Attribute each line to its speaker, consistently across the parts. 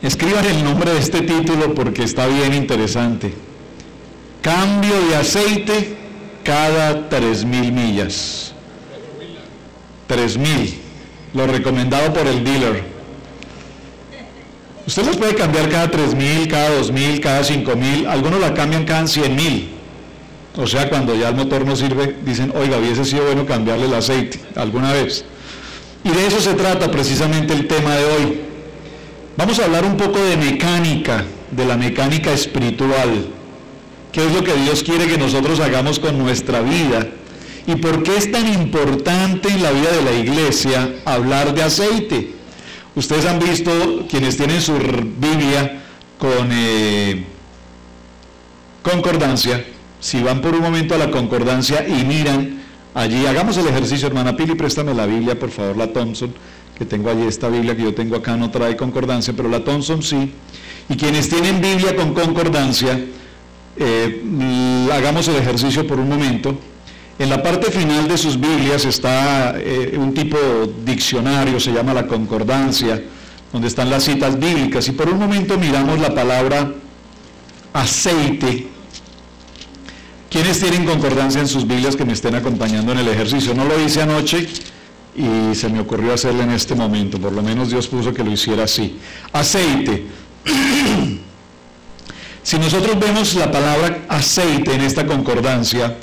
Speaker 1: Escriban el nombre de este título porque está bien interesante. Cambio de aceite cada 3.000 millas. 3.000, lo recomendado por el dealer. Usted los puede cambiar cada 3.000, cada 2.000, cada 5.000, algunos la cambian cada 100.000. O sea, cuando ya el motor no sirve, dicen, oiga, hubiese sido bueno cambiarle el aceite alguna vez. Y de eso se trata precisamente el tema de hoy. Vamos a hablar un poco de mecánica, de la mecánica espiritual. ¿Qué es lo que Dios quiere que nosotros hagamos con nuestra vida? ¿Y por qué es tan importante en la vida de la iglesia hablar de aceite? Ustedes han visto, quienes tienen su Biblia con concordancia, si van por un momento a la concordancia y miran allí, hagamos el ejercicio, hermana Pili, préstame la Biblia, por favor, la Thompson, que tengo allí, esta Biblia que yo tengo acá no trae concordancia, pero la Thompson sí. Y quienes tienen Biblia con concordancia, hagamos el ejercicio por un momento. En la parte final de sus Biblias está un tipo diccionario, se llama la concordancia, donde están las citas bíblicas, y por un momento miramos la palabra aceite. ¿Quiénes tienen concordancia en sus Biblias que me estén acompañando en el ejercicio? No lo hice anoche y se me ocurrió hacerlo en este momento, por lo menos Dios puso que lo hiciera así. Aceite. Si nosotros vemos la palabra aceite en esta concordancia,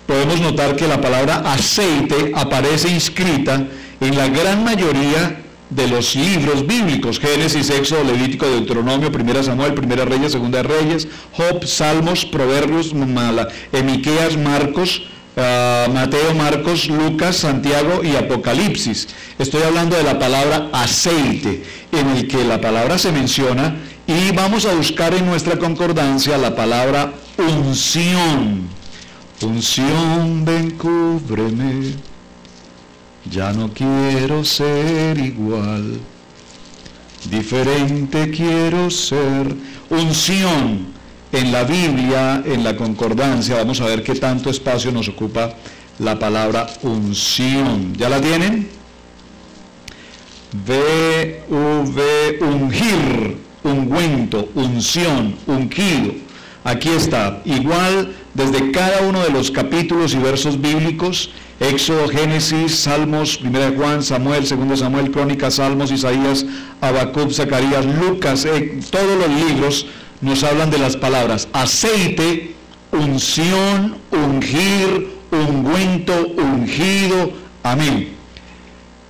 Speaker 1: podemos notar que la palabra aceite aparece inscrita en la gran mayoría de los libros bíblicos: Génesis, Éxodo, Levítico, Deuteronomio, 1 Samuel, 1 Reyes, 2 Reyes, Job, Salmos, Proverbios, Miqueas, Marcos, Mateo, Marcos, Lucas, Santiago y Apocalipsis. Estoy hablando de la palabra aceite, en el que la palabra se menciona, y vamos a buscar en nuestra concordancia la palabra unción. Unción, ven, cúbreme, ya no quiero ser igual, diferente quiero ser. Unción, en la Biblia, en la concordancia, vamos a ver qué tanto espacio nos ocupa la palabra unción. ¿Ya la tienen? Ungir, ungüento, unción, ungido. Aquí está, igual desde cada uno de los capítulos y versos bíblicos: Éxodo, Génesis, Salmos, 1 Juan, Samuel, 2 Samuel, Crónicas, Salmos, Isaías, Habacuc, Zacarías, Lucas, todos los libros nos hablan de las palabras aceite, unción, ungir, ungüento, ungido. Amén.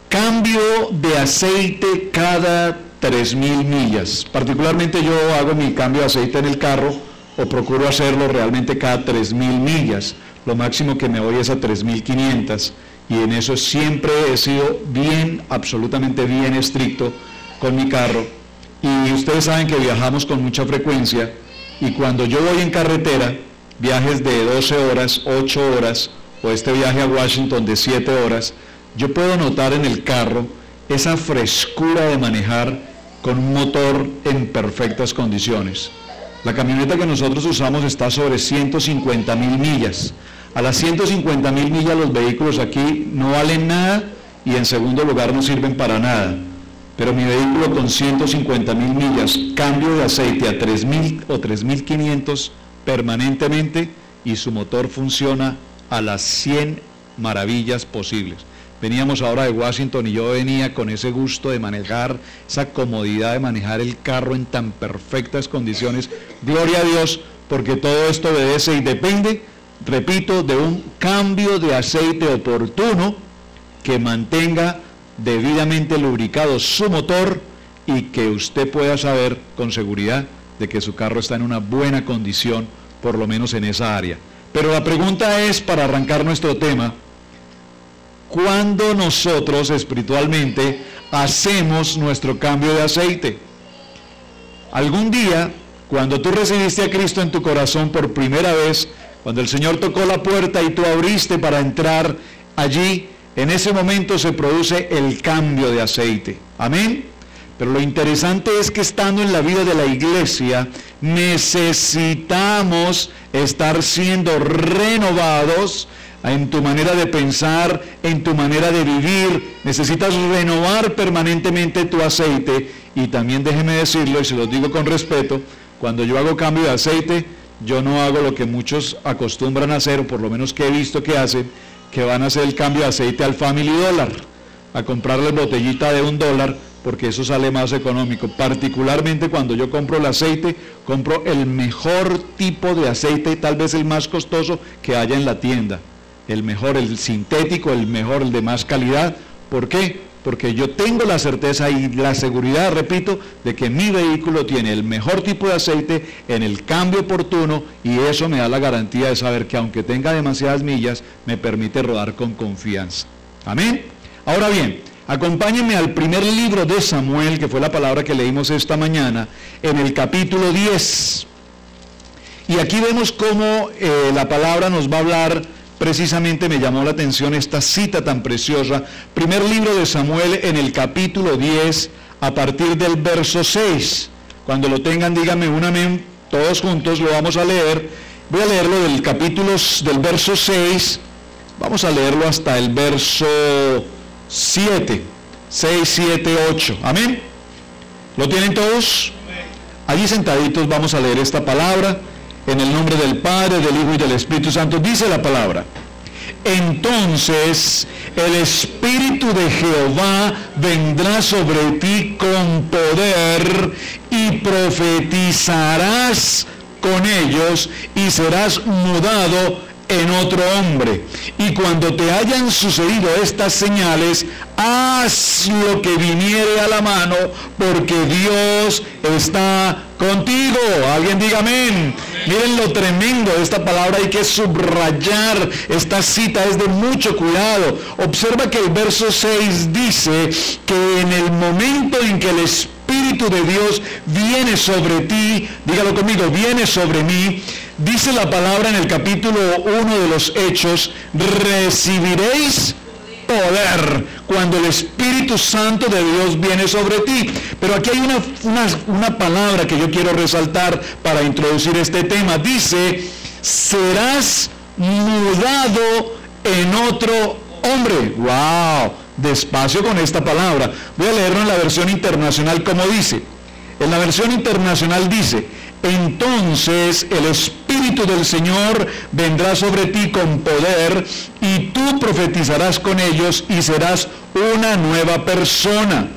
Speaker 1: Cambio de aceite cada 3.000 millas. Particularmente yo hago mi cambio de aceite en el carro, o procuro hacerlo realmente cada 3.000 millas. Lo máximo que me voy es a 3.500, y en eso siempre he sido bien, absolutamente bien estricto con mi carro. Y ustedes saben que viajamos con mucha frecuencia, y cuando yo voy en carretera, viajes de 12 horas, 8 horas, o este viaje a Washington de 7 horas, yo puedo notar en el carro esa frescura de manejar con un motor en perfectas condiciones. La camioneta que nosotros usamos está sobre 150.000 millas. A las 150.000 millas los vehículos aquí no valen nada, y en segundo lugar no sirven para nada. Pero mi vehículo con 150.000 millas, cambio de aceite a 3.000 o 3.500 permanentemente, y su motor funciona a las 100 maravillas posibles. Veníamos ahora de Washington y yo venía con ese gusto de manejar, esa comodidad de manejar el carro en tan perfectas condiciones. Gloria a Dios, porque todo esto obedece y depende, repito, de un cambio de aceite oportuno que mantenga debidamente lubricado su motor, y que usted pueda saber con seguridad de que su carro está en una buena condición, por lo menos en esa área. Pero la pregunta es, para arrancar nuestro tema: ¿cuándo nosotros espiritualmente hacemos nuestro cambio de aceite? Algún día, cuando tú recibiste a Cristo en tu corazón por primera vez, cuando el Señor tocó la puerta y tú abriste para entrar allí, en ese momento se produce el cambio de aceite. Amén. Pero lo interesante es que, estando en la vida de la iglesia, necesitamos estar siendo renovados en tu manera de pensar, en tu manera de vivir. Necesitas renovar permanentemente tu aceite. Y también déjeme decirlo, y se lo digo con respeto, cuando yo hago cambio de aceite, yo no hago lo que muchos acostumbran a hacer, o por lo menos que he visto que hacen, que van a hacer el cambio de aceite al Family Dollar, a comprarle botellita de $1, porque eso sale más económico. Particularmente cuando yo compro el aceite, compro el mejor tipo de aceite, tal vez el más costoso que haya en la tienda. El mejor, el sintético, el mejor, el de más calidad. ¿Por qué? Porque yo tengo la certeza y la seguridad, repito, de que mi vehículo tiene el mejor tipo de aceite en el cambio oportuno, y eso me da la garantía de saber que aunque tenga demasiadas millas, me permite rodar con confianza. Amén. Ahora bien, acompáñenme al primer libro de Samuel, que fue la palabra que leímos esta mañana, en el capítulo 10. Y aquí vemos cómo la palabra nos va a hablar. Precisamente me llamó la atención esta cita tan preciosa. Primer libro de Samuel en el capítulo 10, a partir del verso 6. Cuando lo tengan, díganme un amén. Todos juntos lo vamos a leer. Voy a leerlo del verso 6. Vamos a leerlo hasta el verso 7. 6, 7, 8. Amén. ¿Lo tienen todos? Allí sentaditos vamos a leer esta palabra. En el nombre del Padre, del Hijo y del Espíritu Santo. Dice la palabra: entonces el Espíritu de Jehová vendrá sobre ti con poder, y profetizarás con ellos, y serás mudado en otro hombre. Y cuando te hayan sucedido estas señales, haz lo que viniere a la mano, porque Dios está contigo. Alguien diga amén. Miren lo tremendo de esta palabra, hay que subrayar. Esta cita es de mucho cuidado. Observa que el verso 6 dice que en el momento en que el Espíritu de Dios viene sobre ti, dígalo conmigo, viene sobre mí, dice la palabra en el capítulo 1 de los Hechos: recibiréis poder cuando el Espíritu Santo de Dios viene sobre ti. Pero aquí hay una palabra que yo quiero resaltar para introducir este tema. Dice: serás mudado en otro hombre. ¡Wow! Despacio con esta palabra. Voy a leerlo en la versión internacional como dice. En la versión internacional dice: entonces el Espíritu del Señor vendrá sobre ti con poder, y tú profetizarás con ellos, y serás una nueva persona.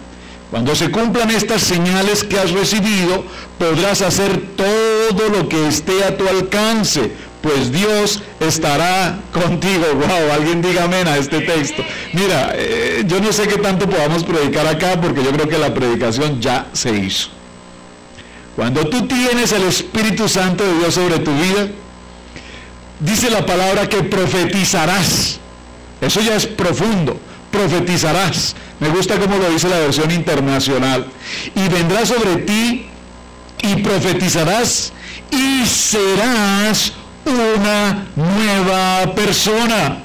Speaker 1: Cuando se cumplan estas señales que has recibido, podrás hacer todo lo que esté a tu alcance, pues Dios estará contigo. Wow, alguien diga amén a este texto. Mira, yo no sé qué tanto podamos predicar acá, porque yo creo que la predicación ya se hizo. Cuando tú tienes el Espíritu Santo de Dios sobre tu vida, dice la palabra que profetizarás. Eso ya es profundo. Profetizarás. Me gusta cómo lo dice la versión internacional. Y vendrá sobre ti y profetizarás, y serás una nueva persona.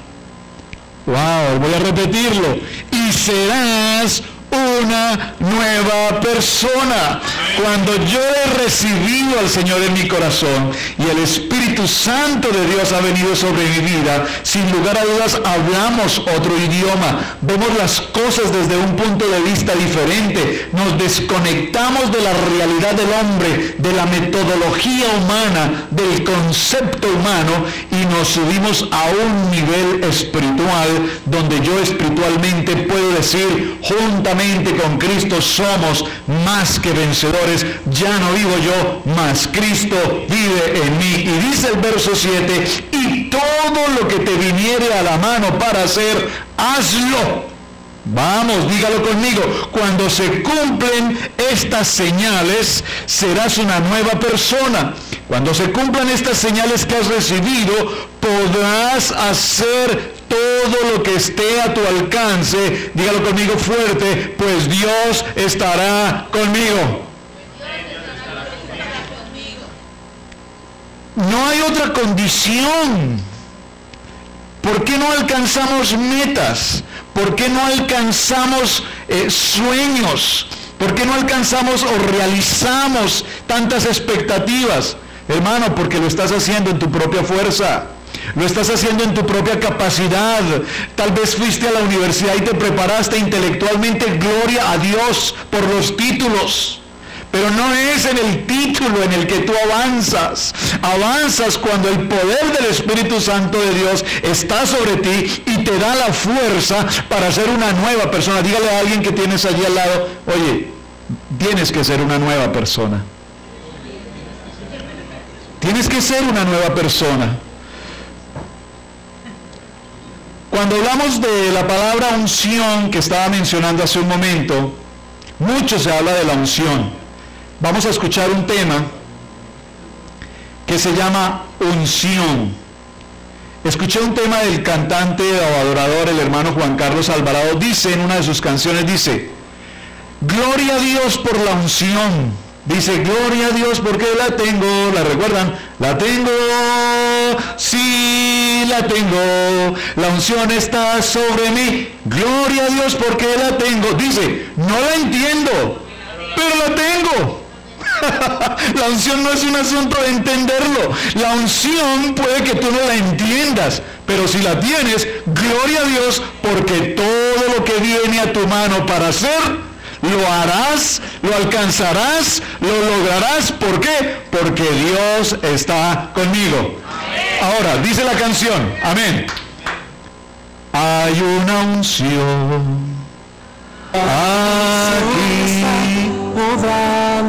Speaker 1: Wow, voy a repetirlo. Y serás una nueva persona. Cuando yo he recibido al Señor en mi corazón y el Espíritu Santo de Dios ha venido sobre mi vida, sin lugar a dudas hablamos otro idioma, vemos las cosas desde un punto de vista diferente, nos desconectamos de la realidad del hombre, de la metodología humana, del concepto humano, y nos subimos a un nivel espiritual donde yo espiritualmente puedo decir: juntamente con Cristo somos más que vencedores. Ya no vivo yo, mas Cristo vive en mí. Y dice el verso 7: y todo lo que te viniere a la mano para hacer, hazlo. Vamos, dígalo conmigo. Cuando se cumplen estas señales, serás una nueva persona. Cuando se cumplan estas señales que has recibido, podrás hacer todo lo que esté a tu alcance. Dígalo conmigo fuerte: pues Dios estará conmigo. No hay otra condición. ¿Por qué no alcanzamos metas? ¿Por qué no alcanzamos sueños? ¿Por qué no alcanzamos o realizamos tantas expectativas? Hermano, porque lo estás haciendo en tu propia fuerza. Lo estás haciendo en tu propia capacidad. Tal vez fuiste a la universidad y te preparaste intelectualmente. Gloria a Dios por los títulos. Pero no es en el título en el que tú avanzas. Avanzas cuando el poder del Espíritu Santo de Dios está sobre ti y te da la fuerza para ser una nueva persona. Dígale a alguien que tienes allí al lado, oye, tienes que ser una nueva persona. Tienes que ser una nueva persona. Cuando hablamos de la palabra unción que estaba mencionando hace un momento, mucho se habla de la unción. Vamos a escuchar un tema que se llama unción. Escuché un tema del cantante o adorador, el hermano Juan Carlos Alvarado. Dice en una de sus canciones, dice, gloria a Dios por la unción. Dice, gloria a Dios porque la tengo. ¿La recuerdan? La tengo, sí la tengo. La unción está sobre mí. Gloria a Dios porque la tengo. Dice, no la entiendo, pero la tengo. La unción no es un asunto de entenderlo. La unción puede que tú no la entiendas, pero si la tienes, gloria a Dios, porque todo lo que viene a tu mano para hacer, lo harás, lo alcanzarás, lo lograrás. ¿Por qué? Porque Dios está conmigo. Ahora, dice la canción, amén. Hay una unción aquí.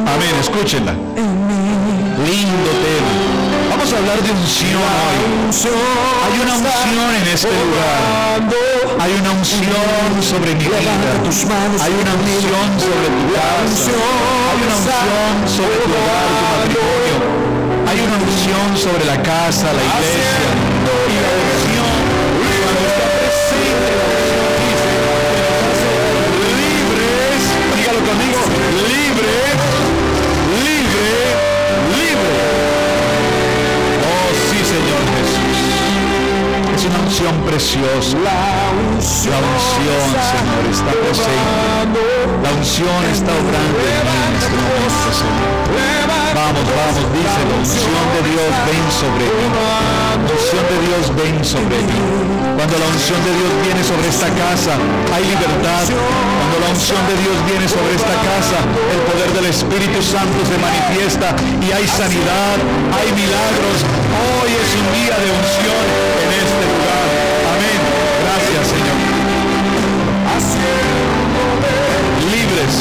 Speaker 1: Amén, escúchenla. Lindo tema. Vamos a hablar de unción hoy. Hay una unción en este lugar. Hay una unción sobre mi vida. Hay una unción sobre tu casa. Hay una unción sobre tu hogar, tu matrimonio. Hay una unción sobre la casa, la iglesia. Y la unción, cuando está presente, libres, dígalo conmigo, libre. Señor Jesús, es una unción preciosa. La unción, Señor, está presente. La unción está obrando en mí en este momento, Señor. Vamos, dice, la unción de Dios ven sobre mí. La unción de Dios ven sobre mí. Cuando la unción de Dios viene sobre esta casa, hay libertad. Cuando la unción de Dios viene sobre esta casa, el poder del Espíritu Santo se manifiesta y hay sanidad, hay milagros. Hoy es un día de unción en este lugar. Amén. Gracias, Señor. Libres.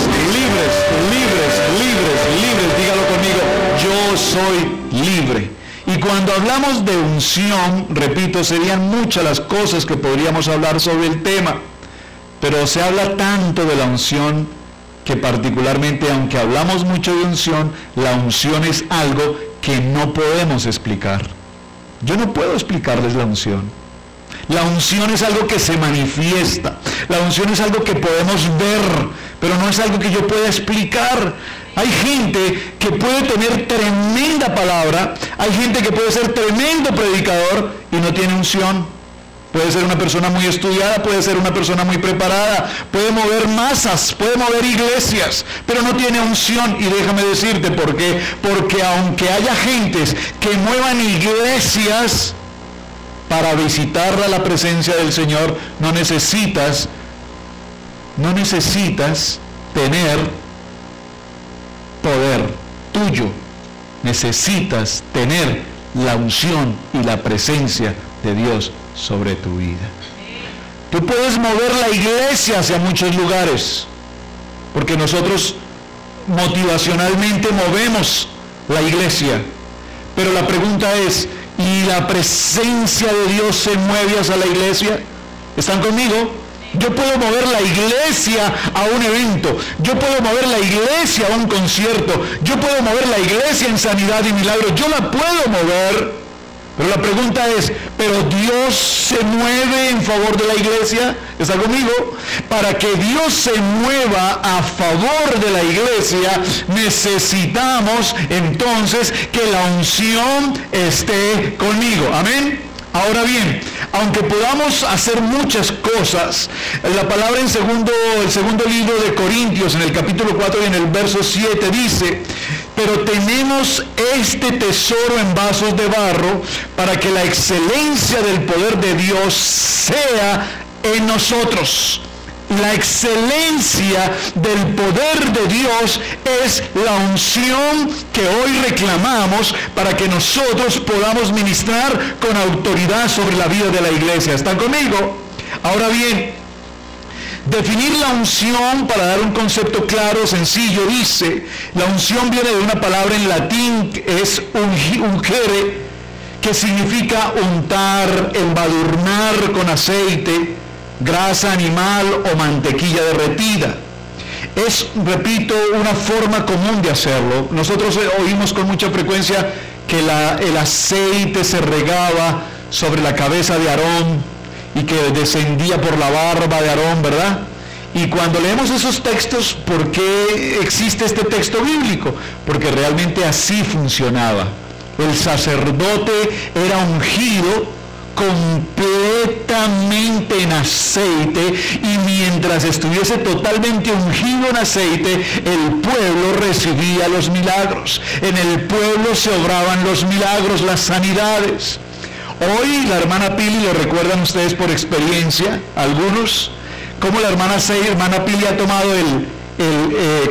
Speaker 1: Dígalo conmigo. Yo soy libre. Y cuando hablamos de unción, repito, serían muchas las cosas que podríamos hablar sobre el tema. Pero se habla tanto de la unción que particularmente, aunque hablamos mucho de unción, la unción es algo que no podemos explicar. Yo no puedo explicarles la unción. La unción es algo que se manifiesta. La unción es algo que podemos ver, pero no es algo que yo pueda explicar. Hay gente que puede tener tremenda palabra, hay gente que puede ser tremendo predicador y no tiene unción. Puede ser una persona muy estudiada, puede ser una persona muy preparada, puede mover masas, puede mover iglesias, pero no tiene unción. Y déjame decirte por qué. Porque aunque haya gentes que muevan iglesias para visitar a la presencia del Señor, no necesitas tener poder tuyo. Necesitas tener la unción y la presencia de Dios sobre tu vida. Tú puedes mover la iglesia hacia muchos lugares, porque nosotros motivacionalmente movemos la iglesia, pero la pregunta es, ¿y la presencia de Dios se mueve hacia la iglesia? ¿Están conmigo? Yo puedo mover la iglesia a un evento, yo puedo mover la iglesia a un concierto, yo puedo mover la iglesia en sanidad y milagros, yo la puedo mover. Pero la pregunta es, ¿pero Dios se mueve en favor de la iglesia? ¿Está conmigo? Para que Dios se mueva a favor de la iglesia, necesitamos entonces que la unción esté conmigo. Amén. Ahora bien, aunque podamos hacer muchas cosas, la palabra en el segundo libro de Corintios, en el capítulo 4 y en el verso 7 dice pero tenemos este tesoro en vasos de barro para que la excelencia del poder de Dios sea en nosotros. La excelencia del poder de Dios es la unción que hoy reclamamos para que nosotros podamos ministrar con autoridad sobre la vida de la iglesia. ¿Están conmigo? Ahora bien, definir la unción, para dar un concepto claro, sencillo, dice, la unción viene de una palabra en latín, es ungere, que significa untar, embadurnar con aceite, grasa animal o mantequilla derretida. Es, repito, una forma común de hacerlo. Nosotros oímos con mucha frecuencia que el aceite se regaba sobre la cabeza de Aarón y que descendía por la barba de Aarón, ¿verdad? Y cuando leemos esos textos, ¿por qué existe este texto bíblico? Porque realmente así funcionaba. El sacerdote era ungido completamente en aceite, y mientras estuviese totalmente ungido en aceite, el pueblo recibía los milagros. En el pueblo se obraban los milagros, las sanidades. Hoy la hermana Pili, lo recuerdan ustedes por experiencia, algunos, cómo la hermana Pili ha tomado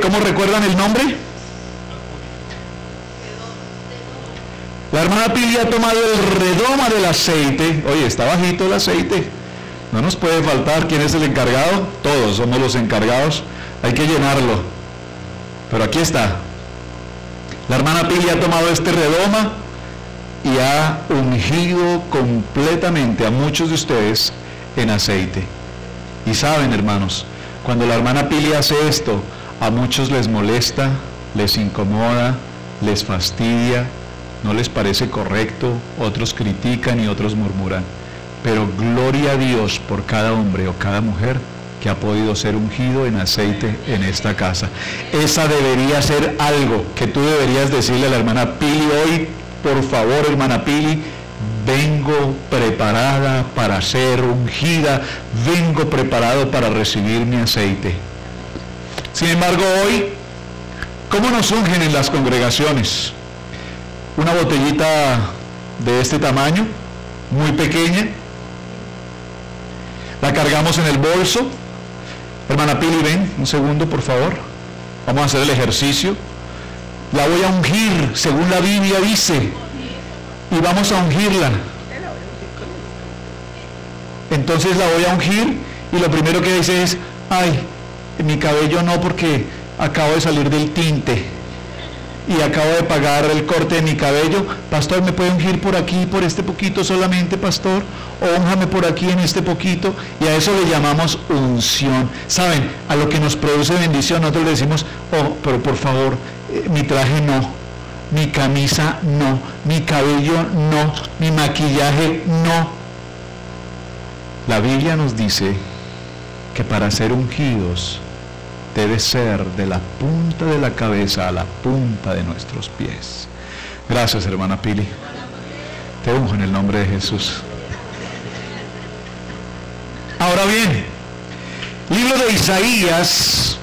Speaker 1: ¿cómo recuerdan el nombre? La hermana Pili ha tomado el redoma del aceite. Oye, está bajito el aceite. No nos puede faltar. ¿Quién es el encargado? Todos somos los encargados. Hay que llenarlo. Pero aquí está. La hermana Pili ha tomado este redoma y ha ungido completamente a muchos de ustedes en aceite. Y saben, hermanos, cuando la hermana Pili hace esto, a muchos les molesta, les incomoda, les fastidia, no les parece correcto, otros critican y otros murmuran. Pero gloria a Dios por cada hombre o cada mujer que ha podido ser ungido en aceite en esta casa. Esa debería ser algo que tú deberías decirle a la hermana Pili hoy: por favor, hermana Pili, vengo preparada para ser ungida, vengo preparado para recibir mi aceite. Sin embargo, hoy, ¿cómo nos ungen en las congregaciones? Una botellita de este tamaño, muy pequeña, la cargamos en el bolso. Hermana Pili, ven un segundo, por favor. Vamos a hacer el ejercicio. La voy a ungir, según la Biblia dice, y vamos a ungirla. Entonces la voy a ungir, y lo primero que dice es: ay, mi cabello no, porque acabo de salir del tinte y acabo de pagar el corte de mi cabello. Pastor, ¿me puede ungir por aquí, por este poquito solamente, pastor? O únjame por aquí en este poquito. Y a eso le llamamos unción. ¿Saben? A lo que nos produce bendición, nosotros le decimos: oh, pero por favor, mi traje no, mi camisa no, mi cabello no, mi maquillaje no. La Biblia nos dice que para ser ungidos debe ser de la punta de la cabeza a la punta de nuestros pies. Gracias, hermana Pili. Te unjo en el nombre de Jesús. Ahora bien, libro de Isaías,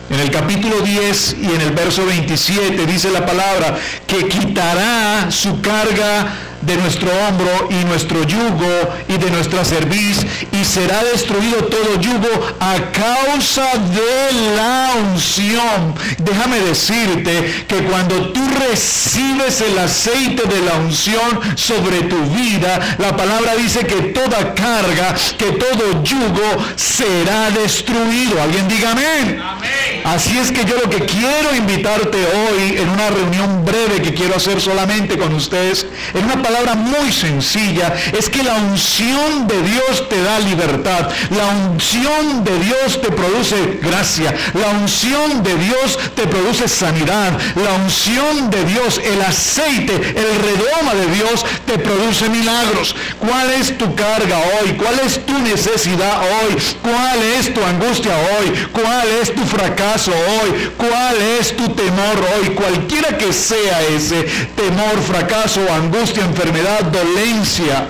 Speaker 1: en el capítulo 10 y en el verso 27, dice la palabra que quitará su carga de nuestro hombro y nuestro yugo y de nuestra cerviz, y será destruido todo yugo a causa de la unción. Déjame decirte que cuando tú recibes el aceite de la unción sobre tu vida, la palabra dice que toda carga, que todo yugo será destruido. Alguien diga amén. Amén. Así es que yo lo que quiero invitarte hoy en una reunión breve que quiero hacer solamente con ustedes, en una palabra muy sencilla, es que la unción de Dios te da libertad, la unción de Dios te produce gracia, la unción de Dios te produce sanidad, la unción de Dios, el aceite, el redoma de Dios te produce milagros. ¿Cuál es tu carga hoy? ¿Cuál es tu necesidad hoy? ¿Cuál es tu angustia hoy? ¿Cuál es tu fracaso hoy? ¿Cuál es tu temor hoy? Cualquiera que sea ese temor, fracaso, angustia, enfermedad, dolencia,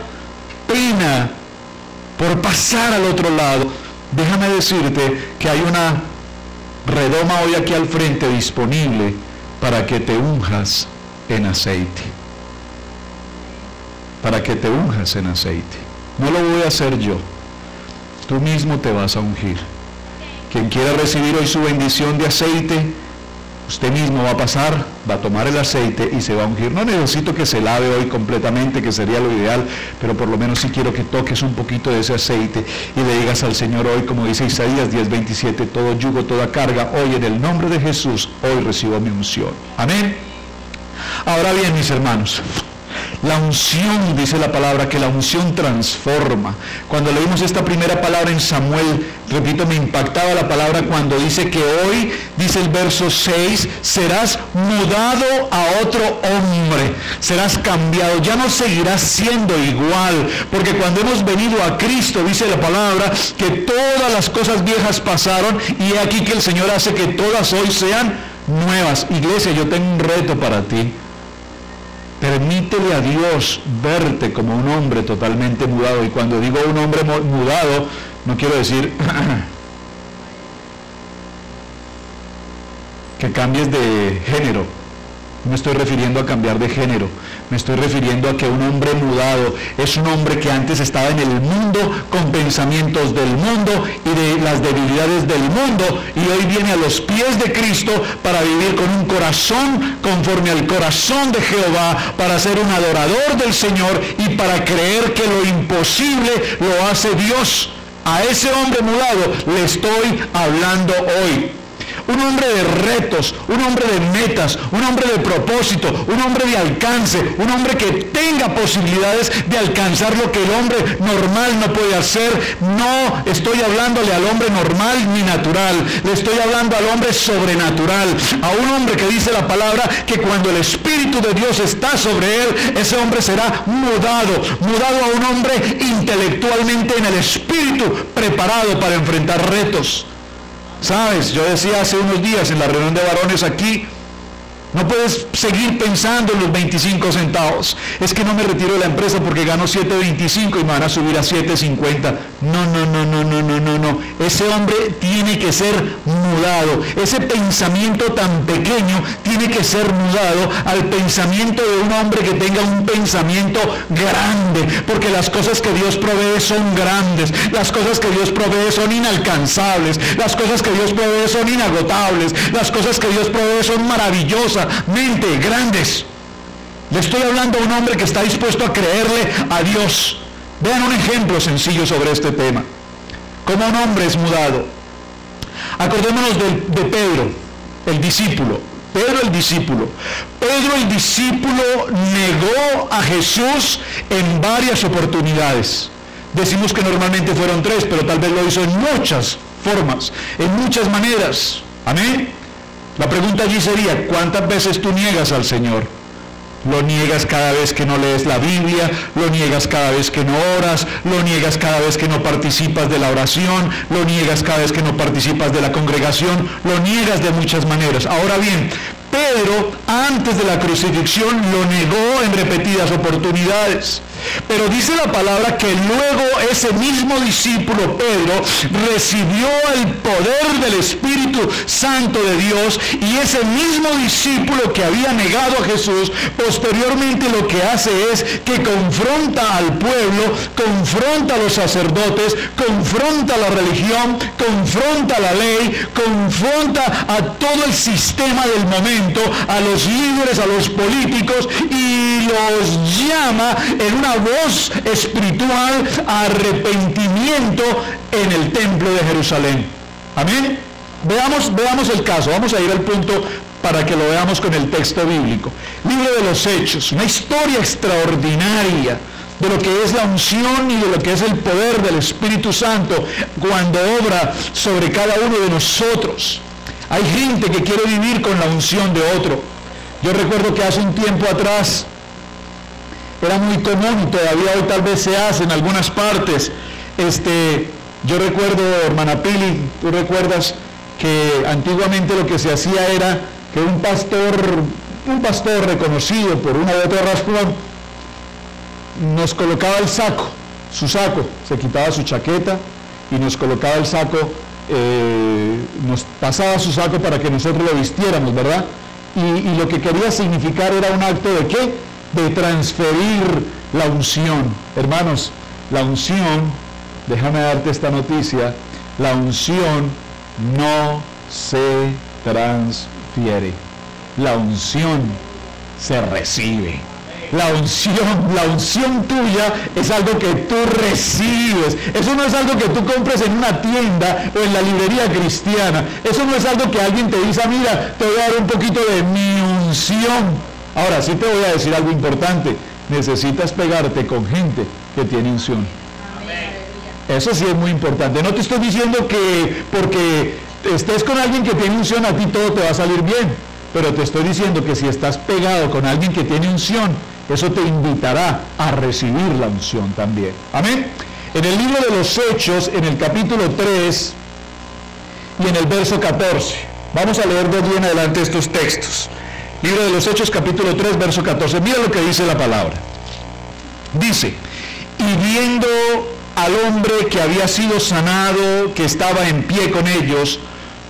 Speaker 1: pena por pasar al otro lado, déjame decirte que hay una redoma hoy aquí al frente disponible para que te unjas en aceite. Para que te unjas en aceite. No lo voy a hacer yo. Tú mismo te vas a ungir. Quien quiera recibir hoy su bendición de aceite, usted mismo va a pasar, va a tomar el aceite y se va a ungir. No necesito que se lave hoy completamente, que sería lo ideal, pero por lo menos sí quiero que toques un poquito de ese aceite y le digas al Señor hoy, como dice Isaías 10:27, todo yugo, toda carga, hoy en el nombre de Jesús, hoy recibo mi unción. Amén. Ahora bien, mis hermanos, la unción, dice la palabra, que la unción transforma. Cuando leímos esta primera palabra en Samuel, repito, me impactaba la palabra cuando dice que hoy, dice el verso 6, serás mudado a otro hombre, serás cambiado, ya no seguirás siendo igual, porque cuando hemos venido a Cristo, dice la palabra, que todas las cosas viejas pasaron, y he aquí que el Señor hace que todas hoy sean nuevas. Iglesia, yo tengo un reto para ti. Permítele a Dios verte como un hombre totalmente mudado. Y cuando digo un hombre mudado, no quiero decir que cambies de género. No me estoy refiriendo a cambiar de género. Me estoy refiriendo a que un hombre mudado es un hombre que antes estaba en el mundo con pensamientos del mundo y de las debilidades del mundo, y hoy viene a los pies de Cristo para vivir con un corazón conforme al corazón de Jehová, para ser un adorador del Señor y para creer que lo imposible lo hace Dios. A ese hombre mudado le estoy hablando hoy. Un hombre de retos, un hombre de metas, un hombre de propósito, un hombre de alcance, un hombre que tenga posibilidades de alcanzar lo que el hombre normal no puede hacer. No estoy hablándole al hombre normal ni natural, le estoy hablando al hombre sobrenatural, a un hombre que dice la palabra que cuando el Espíritu de Dios está sobre él, ese hombre será mudado a un hombre intelectualmente en el Espíritu, preparado para enfrentar retos. ¿Sabes? Yo decía hace unos días en la reunión de varones aquí, no puedes seguir pensando en los 25 centavos. Es que no me retiro de la empresa porque gano 7.25 y me van a subir a 7.50. No. Ese hombre tiene que ser mudado. Ese pensamiento tan pequeño tiene que ser mudado al pensamiento de un hombre que tenga un pensamiento grande. Porque las cosas que Dios provee son grandes. Las cosas que Dios provee son inalcanzables. Las cosas que Dios provee son inagotables. Las cosas que Dios provee son maravillosas. Mente grandes. Le estoy hablando a un hombre que está dispuesto a creerle a Dios. Vean un ejemplo sencillo sobre este tema. ¿Cómo un hombre es mudado? Acordémonos de Pedro, el discípulo. Pedro el discípulo negó a Jesús en varias oportunidades. Decimos que normalmente fueron 3, pero tal vez lo hizo en muchas formas, en muchas maneras. Amén. La pregunta allí sería, ¿cuántas veces tú niegas al Señor? Lo niegas cada vez que no lees la Biblia, lo niegas cada vez que no oras, lo niegas cada vez que no participas de la oración, lo niegas cada vez que no participas de la congregación, lo niegas de muchas maneras. Ahora bien, Pedro, antes de la crucifixión, lo negó en repetidas oportunidades. Pero dice la palabra que luego ese mismo discípulo Pedro recibió el poder del Espíritu Santo de Dios, y ese mismo discípulo que había negado a Jesús, posteriormente lo que hace es que confronta al pueblo, confronta a los sacerdotes, confronta a la religión, confronta a la ley, confronta a todo el sistema del momento, a los líderes, a los políticos, y los llama en una voz espiritual a arrepentimiento en el templo de Jerusalén. Amén. Veamos el caso. Vamos a ir al punto para que lo veamos con el texto bíblico. Libro de los Hechos, una historia extraordinaria de lo que es la unción y de lo que es el poder del Espíritu Santo cuando obra sobre cada uno de nosotros. Hay gente que quiere vivir con la unción de otro. Yo recuerdo que hace un tiempo atrás era muy común, y todavía hoy tal vez se hace en algunas partes. Yo recuerdo, hermana Pili, tú recuerdas que antiguamente lo que se hacía era que un pastor reconocido por una u otra razón, nos colocaba el saco, su saco, se quitaba su chaqueta y nos colocaba el saco, nos pasaba su saco para que nosotros lo vistiéramos, ¿verdad? y lo que quería significar era un acto de ¿qué? De transferir la unción. Hermanos, la unción, déjame darte esta noticia, la unción no se transfiere, la unción se recibe. La unción tuya es algo que tú recibes. Eso no es algo que tú compres en una tienda o en la librería cristiana. Eso no es algo que alguien te dice, mira, te voy a dar un poquito de mi unción. Ahora, sí te voy a decir algo importante. Necesitas pegarte con gente que tiene unción. Eso sí es muy importante. No te estoy diciendo que porque estés con alguien que tiene unción, a ti todo te va a salir bien. Pero te estoy diciendo que si estás pegado con alguien que tiene unción, eso te invitará a recibir la unción también. Amén. En el libro de los Hechos, en el capítulo 3 y en el verso 14, vamos a leer de allí en adelante estos textos. Libro de los Hechos, capítulo 3, verso 14. Mira lo que dice la palabra. Dice, y viendo al hombre que había sido sanado, que estaba en pie con ellos,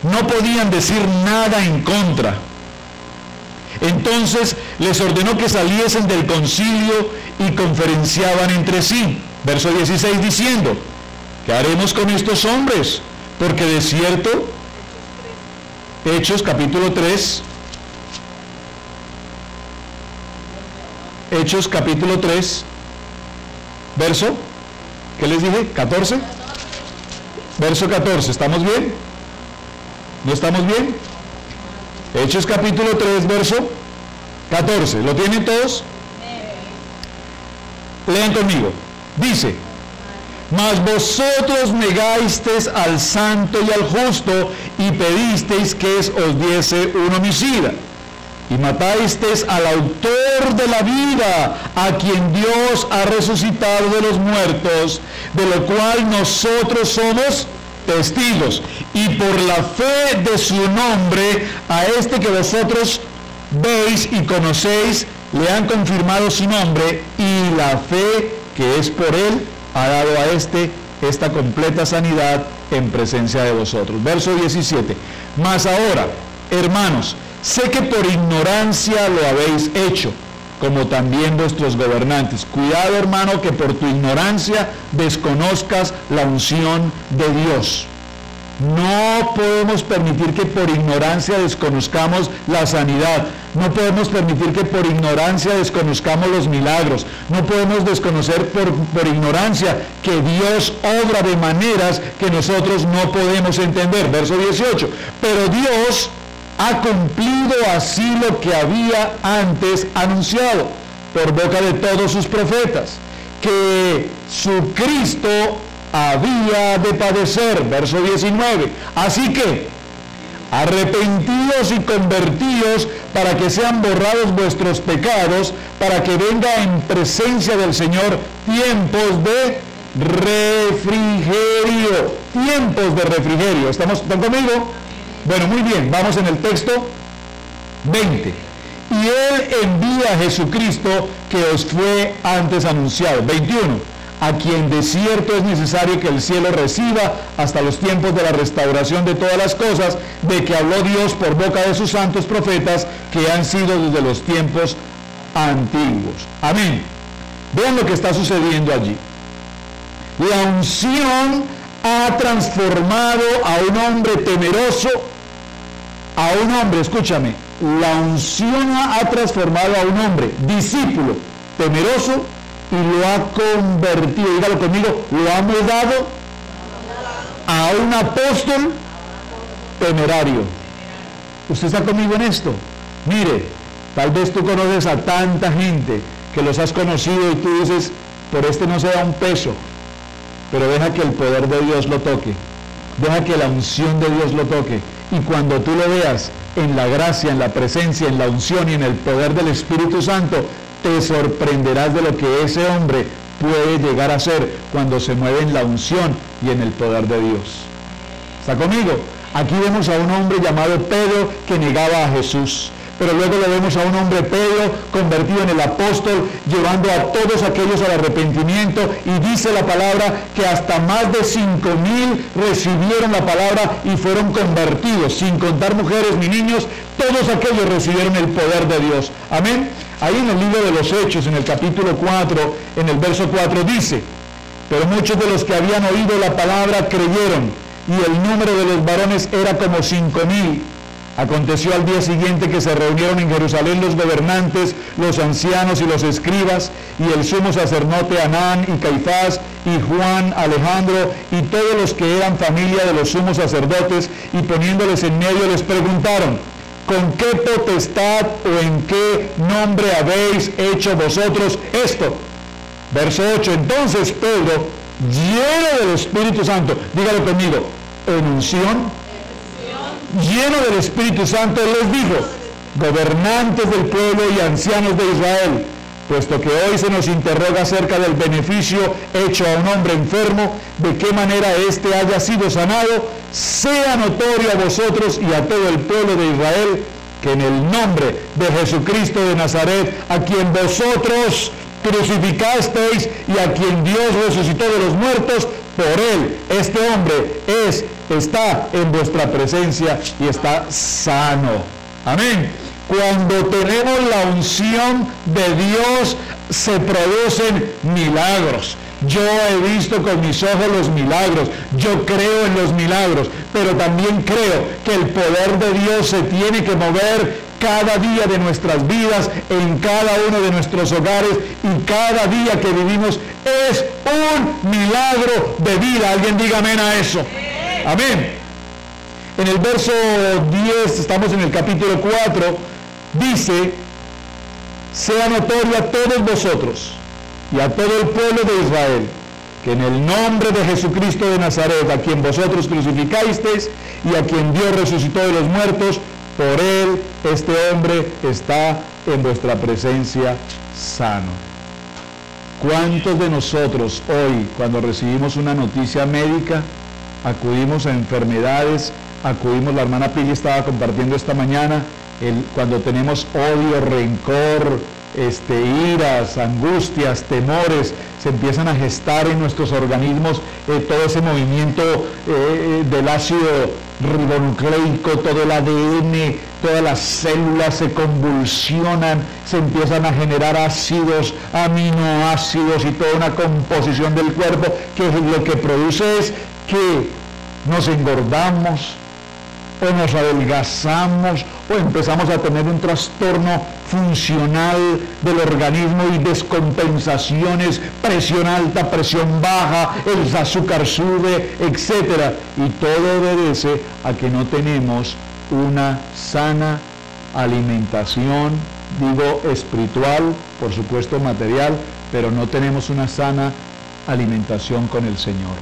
Speaker 1: no podían decir nada en contra. Entonces les ordenó que saliesen del concilio y conferenciaban entre sí. Verso 16 diciendo, ¿qué haremos con estos hombres? Porque de cierto, Hechos capítulo 3, Hechos capítulo 3, verso, ¿qué les dije? 14. Verso 14, ¿estamos bien? ¿No estamos bien? Hechos capítulo 3, verso 14. ¿Lo tienen todos? Lean conmigo. Dice, mas vosotros negasteis al santo y al justo y pedisteis que os diese un homicida. Y matasteis al autor de la vida, a quien Dios ha resucitado de los muertos, de lo cual nosotros somos testigos, y por la fe de su nombre, a este que vosotros veis y conocéis, le han confirmado su nombre, y la fe que es por él ha dado a esta completa sanidad en presencia de vosotros. Verso 17. Mas ahora, hermanos, sé que por ignorancia lo habéis hecho, como también vuestros gobernantes. Cuidado, hermano, que por tu ignorancia desconozcas la unción de Dios. No podemos permitir que por ignorancia desconozcamos la sanidad. No podemos permitir que por ignorancia desconozcamos los milagros. No podemos desconocer por ignorancia que Dios obra de maneras que nosotros no podemos entender. Verso 18. Pero Dios ha cumplido así lo que había antes anunciado por boca de todos sus profetas, que su Cristo había de padecer. Verso 19. Así que arrepentidos y convertidos para que sean borrados vuestros pecados, para que venga en presencia del Señor tiempos de refrigerio. Tiempos de refrigerio. ¿Están conmigo? Bueno, muy bien, vamos en el texto 20. Y Él envía a Jesucristo que os fue antes anunciado. 21. A quien de cierto es necesario que el cielo reciba hasta los tiempos de la restauración de todas las cosas, de que habló Dios por boca de sus santos profetas, que han sido desde los tiempos antiguos. Amén. Vean lo que está sucediendo allí. La unción ha transformado a un hombre temeroso, a un hombre, escúchame, la unción ha transformado a un hombre discípulo, temeroso, y lo ha convertido, dígalo conmigo, lo ha mudado a un apóstol temerario. ¿Usted está conmigo en esto? Mire, tal vez tú conoces a tanta gente que los has conocido y tú dices, por este no se da un peso, pero deja que el poder de Dios lo toque, deja que la unción de Dios lo toque, y cuando tú lo veas en la gracia, en la presencia, en la unción y en el poder del Espíritu Santo, te sorprenderás de lo que ese hombre puede llegar a ser cuando se mueve en la unción y en el poder de Dios. ¿Está conmigo? Aquí vemos a un hombre llamado Pedro que negaba a Jesús, pero luego lo vemos a un hombre, Pedro, convertido en el apóstol, llevando a todos aquellos al arrepentimiento, y dice la palabra que hasta más de 5,000 recibieron la palabra y fueron convertidos, sin contar mujeres ni niños. Todos aquellos recibieron el poder de Dios. Amén. Ahí en el libro de los Hechos, en el capítulo 4, en el verso 4 dice: pero muchos de los que habían oído la palabra creyeron, y el número de los varones era como 5,000. Aconteció al día siguiente que se reunieron en Jerusalén los gobernantes, los ancianos y los escribas, y el sumo sacerdote Anán y Caifás, y Juan, Alejandro, y todos los que eran familia de los sumos sacerdotes, y poniéndoles en medio les preguntaron: ¿con qué potestad o en qué nombre habéis hecho vosotros esto? Verso 8, entonces Pedro, lleno del Espíritu Santo, dígalo conmigo, en unción, lleno del Espíritu Santo, les dijo: gobernantes del pueblo y ancianos de Israel, puesto que hoy se nos interroga acerca del beneficio hecho a un hombre enfermo, de qué manera éste haya sido sanado, sea notorio a vosotros y a todo el pueblo de Israel, que en el nombre de Jesucristo de Nazaret, a quien vosotros crucificasteis y a quien Dios resucitó de los muertos, por él, este hombre está en vuestra presencia y está sano. Amén. Cuando tenemos la unción de Dios, se producen milagros. Yo he visto con mis ojos los milagros, yo creo en los milagros, pero también creo que el poder de Dios se tiene que mover cada día de nuestras vidas, en cada uno de nuestros hogares, y cada día que vivimos es un milagro de vida. Alguien diga amén a eso. Amén. En el verso 10, estamos en el capítulo 4, dice: sea notorio a todos vosotros y a todo el pueblo de Israel, que en el nombre de Jesucristo de Nazaret, a quien vosotros crucificasteis y a quien Dios resucitó de los muertos, por él este hombre está en vuestra presencia sano. ¿Cuántos de nosotros hoy, cuando recibimos una noticia médica, acudimos a enfermedades, la hermana Pili estaba compartiendo esta mañana, cuando tenemos odio, rencor, iras, angustias, temores, se empiezan a gestar en nuestros organismos todo ese movimiento del ácido ribonucleico, todo el ADN, todas las células se convulsionan, se empiezan a generar ácidos, aminoácidos y toda una composición del cuerpo que lo que produce es que nos engordamos, o nos adelgazamos, o empezamos a tener un trastorno funcional del organismo y descompensaciones, presión alta, presión baja, el azúcar sube, etc. Y todo obedece a que no tenemos una sana alimentación, digo espiritual, por supuesto material, pero no tenemos una sana alimentación con el Señor.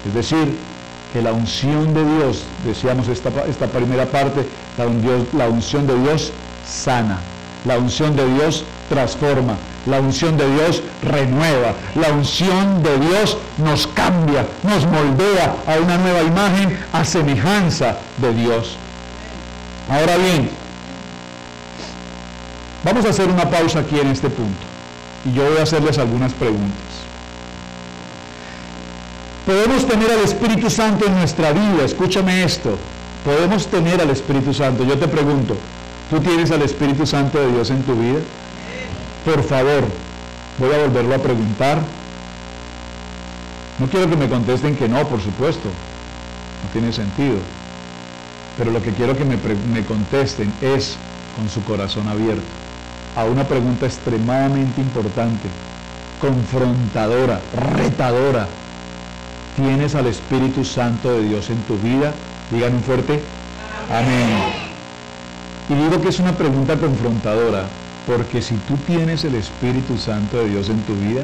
Speaker 1: Es decir, que la unción de Dios, decíamos esta primera parte, la unción de Dios sana, la unción de Dios transforma, la unción de Dios renueva, la unción de Dios nos cambia, nos moldea a una nueva imagen, a semejanza de Dios. Ahora bien, vamos a hacer una pausa aquí en este punto, y yo voy a hacerles algunas preguntas. Podemos tener al Espíritu Santo en nuestra vida, escúchame esto, podemos tener al Espíritu Santo. Yo te pregunto, ¿tú tienes al Espíritu Santo de Dios en tu vida? Por favor, voy a volverlo a preguntar. No quiero que me contesten que no, por supuesto, no tiene sentido, pero lo que quiero que me contesten es con su corazón abierto a una pregunta extremadamente importante, confrontadora, retadora. ¿Tienes al Espíritu Santo de Dios en tu vida? Digan un fuerte amén. Y digo que es una pregunta confrontadora, porque si tú tienes el Espíritu Santo de Dios en tu vida,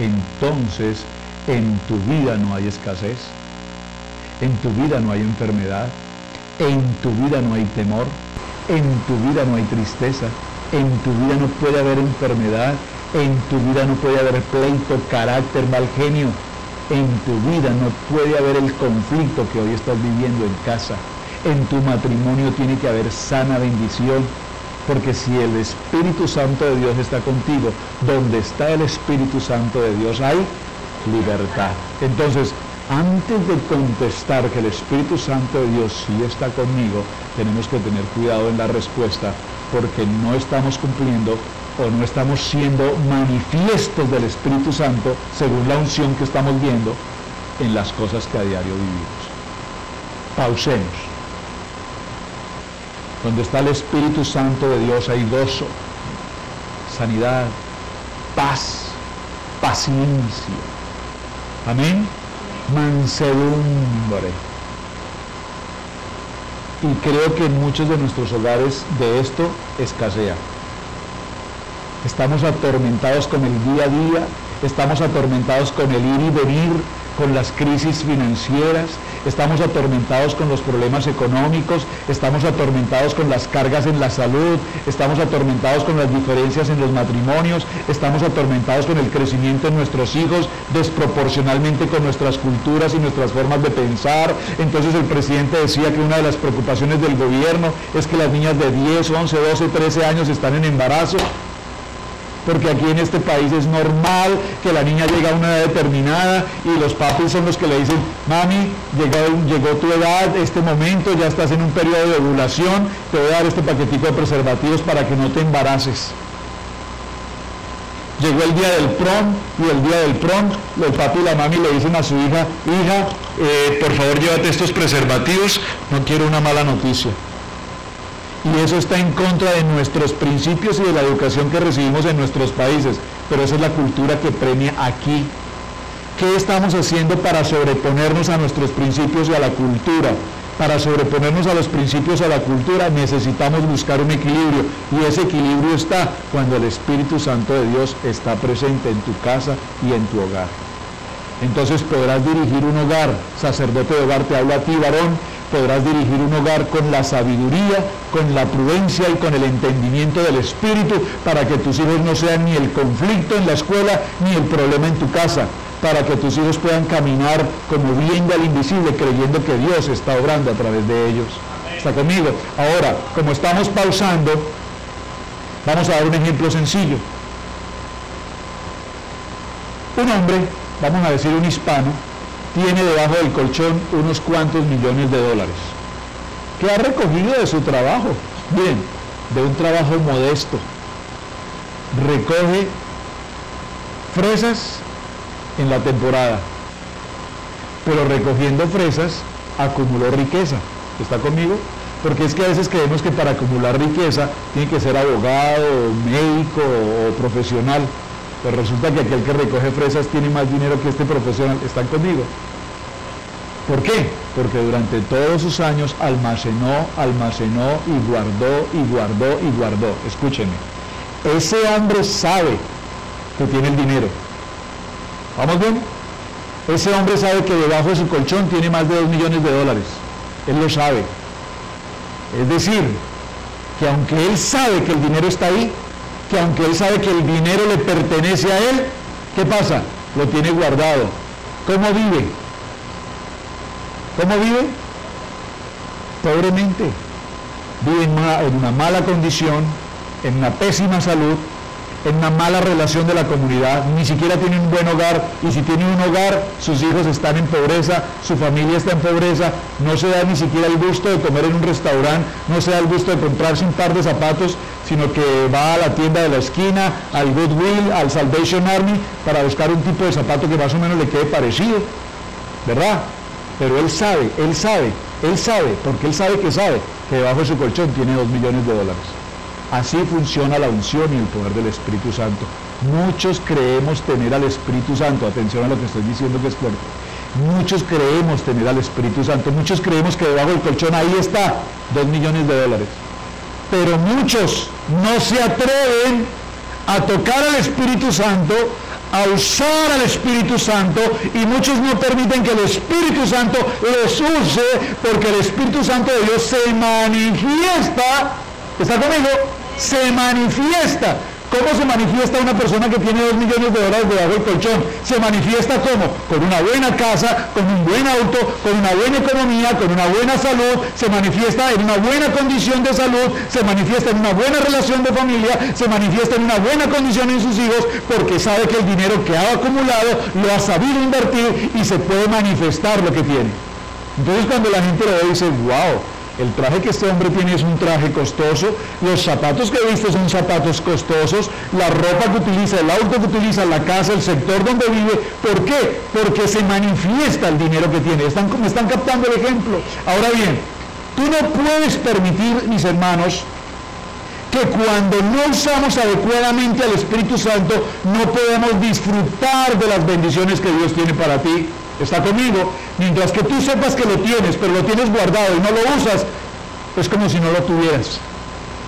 Speaker 1: entonces en tu vida no hay escasez, en tu vida no hay enfermedad, en tu vida no hay temor, en tu vida no hay tristeza, en tu vida no puede haber enfermedad, en tu vida no puede haber pleito, carácter, mal genio. En tu vida no puede haber el conflicto que hoy estás viviendo en casa. En tu matrimonio tiene que haber sana bendición. Porque si el Espíritu Santo de Dios está contigo, donde está el Espíritu Santo de Dios hay libertad. Entonces, antes de contestar que el Espíritu Santo de Dios sí está conmigo, tenemos que tener cuidado en la respuesta, porque no estamos cumpliendo o no estamos siendo manifiestos del Espíritu Santo según la unción que estamos viendo en las cosas que a diario vivimos. Pausemos. Donde está el Espíritu Santo de Dios hay gozo, sanidad, paz, paciencia. Amén. Mansedumbre. Y creo que en muchos de nuestros hogares de esto escasea. Estamos atormentados con el día a día, estamos atormentados con el ir y venir, con las crisis financieras, estamos atormentados con los problemas económicos, estamos atormentados con las cargas en la salud, estamos atormentados con las diferencias en los matrimonios, estamos atormentados con el crecimiento de nuestros hijos desproporcionalmente con nuestras culturas y nuestras formas de pensar. Entonces el presidente decía que una de las preocupaciones del gobierno es que las niñas de 10, 11, 12, 13 años están en embarazo, porque aquí en este país es normal que la niña llegue a una edad determinada y los papis son los que le dicen: mami, llegó tu edad, este momento, ya estás en un periodo de ovulación, te voy a dar este paquetico de preservativos para que no te embaraces. Llegó el día del prom, y el día del prom, el papi y la mami le dicen a su hija: hija, por favor llévate estos preservativos, no quiero una mala noticia. Y eso está en contra de nuestros principios y de la educación que recibimos en nuestros países, pero esa es la cultura que premia aquí. ¿Qué estamos haciendo para sobreponernos a nuestros principios y a la cultura? Para sobreponernos a los principios y a la cultura necesitamos buscar un equilibrio, y ese equilibrio está cuando el Espíritu Santo de Dios está presente en tu casa y en tu hogar. Entonces podrás dirigir un hogar, sacerdote de hogar, te hablo a ti, varón. Podrás dirigir un hogar con la sabiduría, con la prudencia y con el entendimiento del Espíritu, para que tus hijos no sean ni el conflicto en la escuela ni el problema en tu casa, para que tus hijos puedan caminar como viendo al invisible, creyendo que Dios está obrando a través de ellos. ¿Está conmigo? Ahora, como estamos pausando, vamos a dar un ejemplo sencillo. Un hombre, vamos a decir un hispano, tiene debajo del colchón unos cuantos millones de dólares, que ha recogido de su trabajo, bien, de un trabajo modesto. Recoge fresas en la temporada, pero recogiendo fresas acumuló riqueza. ¿Está conmigo? Porque es que a veces creemos que para acumular riqueza tiene que ser abogado, médico o profesional. Pues resulta que aquel que recoge fresas tiene más dinero que este profesional. ¿Están conmigo? ¿Por qué? Porque durante todos sus años almacenó y guardó y guardó y guardó. Escúchenme. Ese hombre sabe que tiene el dinero. ¿Vamos bien? Ese hombre sabe que debajo de su colchón tiene más de 2 millones de dólares. Él lo sabe. Es decir, que aunque él sabe que el dinero está ahí, que aunque él sabe que el dinero le pertenece a él, ¿qué pasa? Lo tiene guardado. ¿Cómo vive? ¿Cómo vive? Pobremente. Vive en una mala condición, en una pésima salud, en una mala relación de la comunidad, ni siquiera tiene un buen hogar, y si tiene un hogar, sus hijos están en pobreza, su familia está en pobreza, no se da ni siquiera el gusto de comer en un restaurante, no se da el gusto de comprarse un par de zapatos, sino que va a la tienda de la esquina, al Goodwill, al Salvation Army, para buscar un tipo de zapato que más o menos le quede parecido, ¿verdad? Pero él sabe, porque él sabe que debajo de su colchón tiene 2 millones de dólares. Así funciona la unción y el poder del Espíritu Santo. Muchos creemos tener al Espíritu Santo, atención a lo que estoy diciendo que es fuerte. Muchos creemos tener al Espíritu Santo, muchos creemos que debajo del colchón ahí está 2 millones de dólares. Pero muchos no se atreven a tocar al Espíritu Santo, a usar al Espíritu Santo, y muchos no permiten que el Espíritu Santo les use, porque el Espíritu Santo de Dios se manifiesta. ¿Está conmigo? Se manifiesta ¿Cómo se manifiesta una persona que tiene $2 millones debajo del colchón? Se manifiesta ¿cómo? Con una buena casa, con un buen auto, con una buena economía, con una buena salud, se manifiesta en una buena condición de salud, se manifiesta en una buena relación de familia, se manifiesta en una buena condición en sus hijos, porque sabe que el dinero que ha acumulado lo ha sabido invertir y se puede manifestar lo que tiene. Entonces cuando la gente lo ve dice, wow, el traje que este hombre tiene es un traje costoso, los zapatos que viste son zapatos costosos, la ropa que utiliza, el auto que utiliza, la casa, el sector donde vive. ¿Por qué? Porque se manifiesta el dinero que tiene. ¿Me están captando el ejemplo? Ahora bien, tú no puedes permitir, mis hermanos, que cuando no usamos adecuadamente al Espíritu Santo no podemos disfrutar de las bendiciones que Dios tiene para ti. ¿Está conmigo? Mientras que tú sepas que lo tienes, pero lo tienes guardado y no lo usas, es como si no lo tuvieras.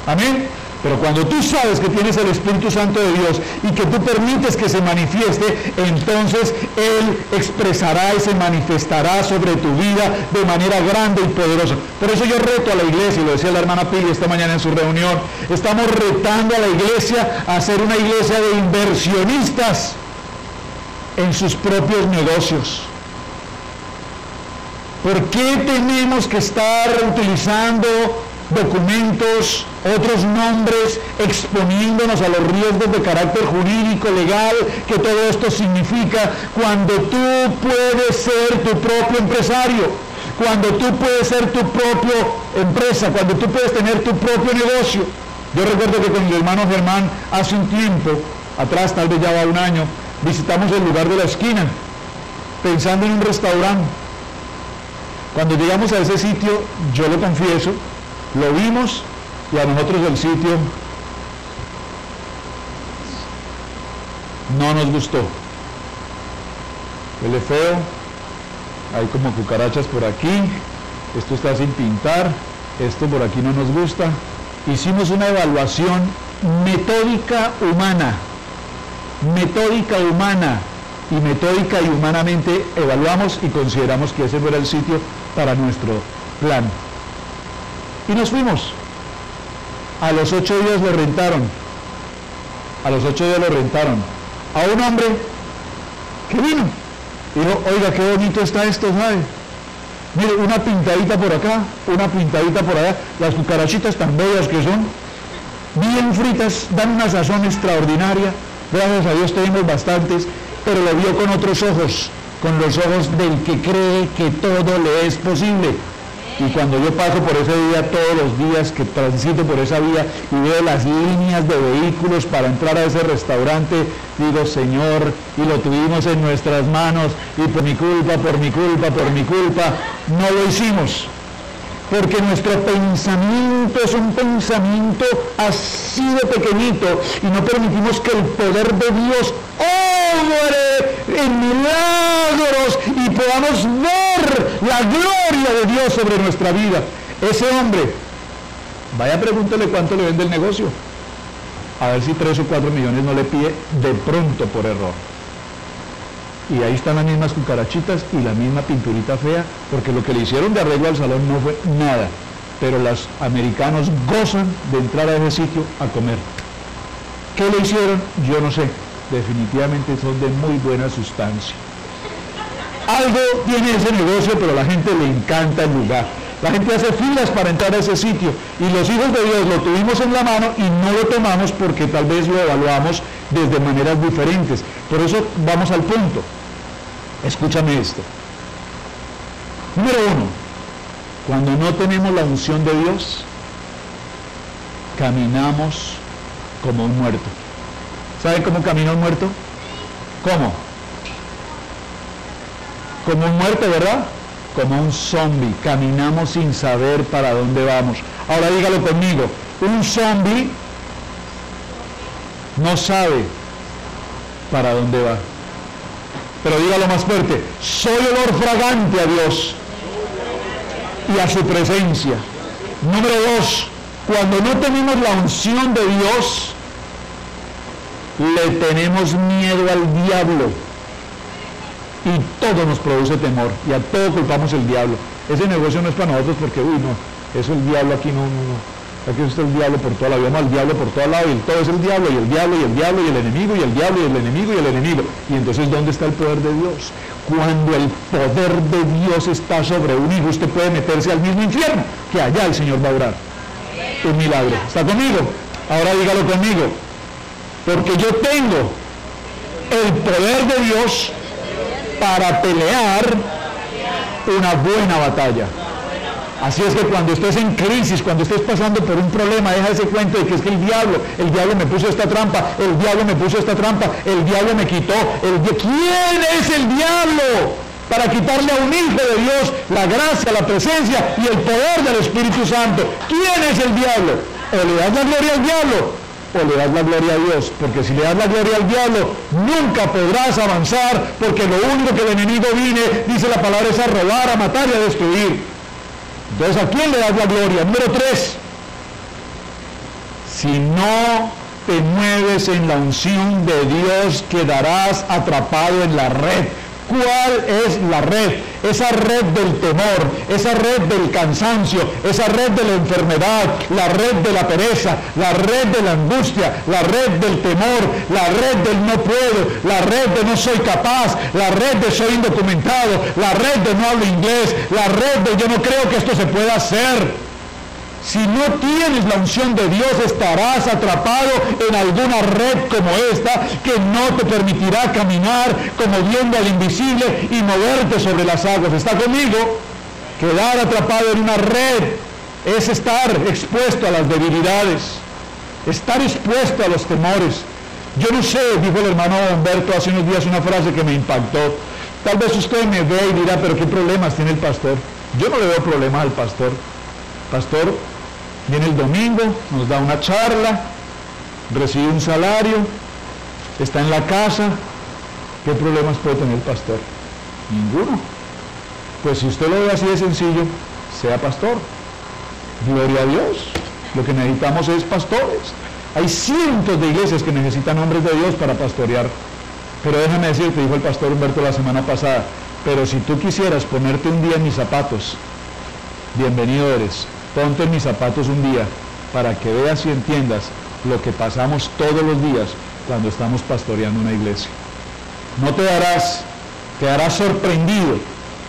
Speaker 1: ¿Amén? Pero cuando tú sabes que tienes el Espíritu Santo de Dios y que tú permites que se manifieste, entonces Él expresará y se manifestará sobre tu vida de manera grande y poderosa. Por eso yo reto a la iglesia, y lo decía la hermana Pili esta mañana en su reunión, estamos retando a la iglesia a ser una iglesia de inversionistas en sus propios negocios. ¿Por qué tenemos que estar utilizando documentos, otros nombres, exponiéndonos a los riesgos de carácter jurídico, legal, que todo esto significa, cuando tú puedes ser tu propio empresario, cuando tú puedes ser tu propia empresa, cuando tú puedes tener tu propio negocio? Yo recuerdo que con mi hermano Germán, hace un tiempo atrás, tal vez ya va un año, visitamos el lugar de la esquina, pensando en un restaurante. Cuando llegamos a ese sitio, yo lo confieso, lo vimos y a nosotros el sitio no nos gustó. Huele feo, hay como cucarachas por aquí, esto está sin pintar, esto por aquí no nos gusta. Hicimos una evaluación metódica y metódica y humanamente evaluamos y consideramos que ese fuera el sitio para nuestro plan. Y nos fuimos. A los 8 días lo rentaron. A un hombre que vino. Dijo, oiga, qué bonito está esto, ¿sabe? Mire, una pintadita por acá, una pintadita por allá. Las cucarachitas tan bellas que son, bien fritas, dan una sazón extraordinaria. Gracias a Dios tenemos bastantes, pero lo vio con otros ojos, con los ojos del que cree que todo le es posible. Y cuando yo paso por ese día, todos los días que transito por esa vía y veo las líneas de vehículos para entrar a ese restaurante, digo, Señor, y lo tuvimos en nuestras manos, y por mi culpa, no lo hicimos. Porque nuestro pensamiento es un pensamiento así de pequeñito y no permitimos que el poder de Dios obre en milagros y podamos ver la gloria de Dios sobre nuestra vida. Ese hombre, vaya pregúntele cuánto le vende el negocio, a ver si 3 o 4 millones no le pide de pronto por error. Y ahí están las mismas cucarachitas y la misma pinturita fea, porque lo que le hicieron de arreglo al salón no fue nada. Pero los americanos gozan de entrar a ese sitio a comer. ¿Qué le hicieron? Yo no sé. Definitivamente son de muy buena sustancia. Algo tiene ese negocio, pero a la gente le encanta el lugar. La gente hace filas para entrar a ese sitio. Y los hijos de Dios lo tuvimos en la mano y no lo tomamos porque tal vez lo evaluamos desde maneras diferentes. Por eso vamos al punto. Escúchame esto. Número 1. Cuando no tenemos la unción de Dios, caminamos como un muerto. ¿Saben cómo camina un muerto? ¿Cómo? Como un muerto, ¿verdad? Como un zombie. Caminamos sin saber para dónde vamos. Ahora dígalo conmigo. Un zombie no sabe para dónde va. Pero dígalo más fuerte. Soy olor fragante a Dios y a su presencia. Número 2. Cuando no tenemos la unción de Dios, le tenemos miedo al diablo. Y todo nos produce temor. Y a todo culpamos el diablo. Ese negocio no es para nosotros porque, uy, no, eso el diablo aquí no. Aquí está el diablo por toda la vida, no, el diablo por todo lado, y todo es el diablo, y el diablo, y el diablo, y el enemigo, y el diablo, y el enemigo, y el enemigo. Y entonces, ¿dónde está el poder de Dios? Cuando el poder de Dios está sobre un hijo, usted puede meterse al mismo infierno, que allá el Señor va a orar. Un milagro. ¿Está conmigo? Ahora dígalo conmigo. Porque yo tengo el poder de Dios para pelear una buena batalla. Así es que cuando estés en crisis, cuando estés pasando por un problema, deja ese cuento de que es que el diablo me puso esta trampa, el diablo me puso esta trampa, el diablo me quitó. ¿Quién es el diablo para quitarle a un hijo de Dios la gracia, la presencia y el poder del Espíritu Santo? ¿Quién es el diablo? O le das la gloria al diablo o le das la gloria a Dios, porque si le das la gloria al diablo nunca podrás avanzar, porque lo único que el enemigo viene, dice la palabra, es a robar, a matar y a destruir. Entonces, ¿a quién le das la gloria? Número 3. Si no te mueves en la unción de Dios, quedarás atrapado en la red. ¿Cuál es la red? Esa red del temor, esa red del cansancio, esa red de la enfermedad, la red de la pereza, la red de la angustia, la red del temor, la red del no puedo, la red de no soy capaz, la red de soy indocumentado, la red de no hablo inglés, la red de yo no creo que esto se pueda hacer. Si no tienes la unción de Dios, estarás atrapado en alguna red como esta, que no te permitirá caminar como viendo al invisible y moverte sobre las aguas. ¿Está conmigo? Quedar atrapado en una red es estar expuesto a las debilidades, estar expuesto a los temores. Yo no sé, dijo el hermano Humberto hace unos días una frase que me impactó. Tal vez usted me ve y dirá, pero ¿qué problemas tiene el pastor? Yo no le veo problemas al pastor. Pastor viene el domingo, nos da una charla, recibe un salario, está en la casa. ¿Qué problemas puede tener el pastor? Ninguno. Pues si usted lo ve así de sencillo, sea pastor. Gloria a Dios. Lo que necesitamos es pastores. Hay cientos de iglesias que necesitan hombres de Dios para pastorear. Pero déjame decirte, dijo el pastor Humberto la semana pasada, pero si tú quisieras ponerte un día en mis zapatos, bienvenido eres. Ponte en mis zapatos un día para que veas y entiendas lo que pasamos todos los días cuando estamos pastoreando una iglesia. No quedarás sorprendido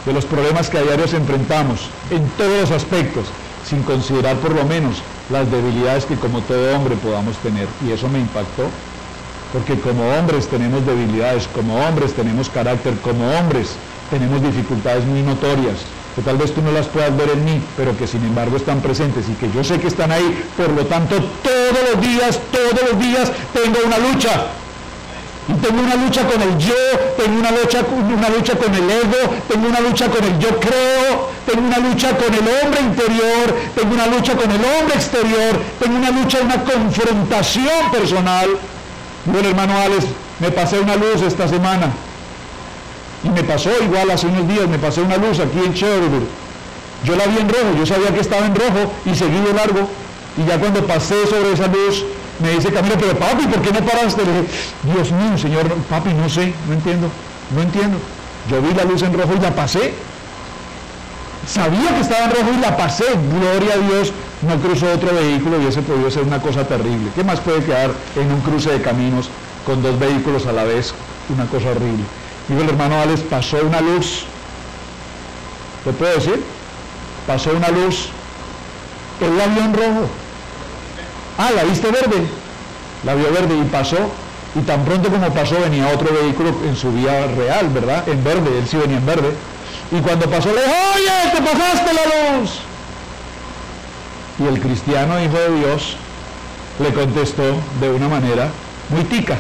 Speaker 1: de los problemas que a diario enfrentamos en todos los aspectos, sin considerar por lo menos las debilidades que como todo hombre podamos tener. Y eso me impactó, porque como hombres tenemos debilidades, como hombres tenemos carácter, como hombres tenemos dificultades muy notorias, que tal vez tú no las puedas ver en mí, pero que sin embargo están presentes y que yo sé que están ahí. Por lo tanto, todos los días tengo una lucha. Y tengo una lucha con el yo, tengo una lucha con el ego, tengo una lucha con el yo creo, tengo una lucha con el hombre interior, tengo una lucha con el hombre exterior, tengo una lucha, una confrontación personal. Yo, el hermano Alex, me pasé una luz esta semana. Y me pasó igual hace unos días, me pasé una luz aquí en Chevrolet. Yo la vi en rojo, yo sabía que estaba en rojo y seguí de largo. Y ya cuando pasé sobre esa luz, me dice Camilo, pero papi, ¿por qué no paraste? Le dije, Dios mío, Señor, papi, no sé, no entiendo. Yo vi la luz en rojo y la pasé. Sabía que estaba en rojo y la pasé. Gloria a Dios, no cruzó otro vehículo y ese podía ser una cosa terrible. ¿Qué más puede quedar en un cruce de caminos con dos vehículos a la vez? Una cosa horrible. Digo, el hermano Alex, pasó una luz. ¿Lo puedo decir? Pasó una luz. Él la vio en rojo. Ah, ¿la viste verde? La vio verde y pasó. Y tan pronto como pasó, venía otro vehículo en su vía real, ¿verdad? En verde, él sí venía en verde. Y cuando pasó, le dijo, oye, te pasaste la luz. Y el cristiano, hijo de Dios, le contestó de una manera muy tica,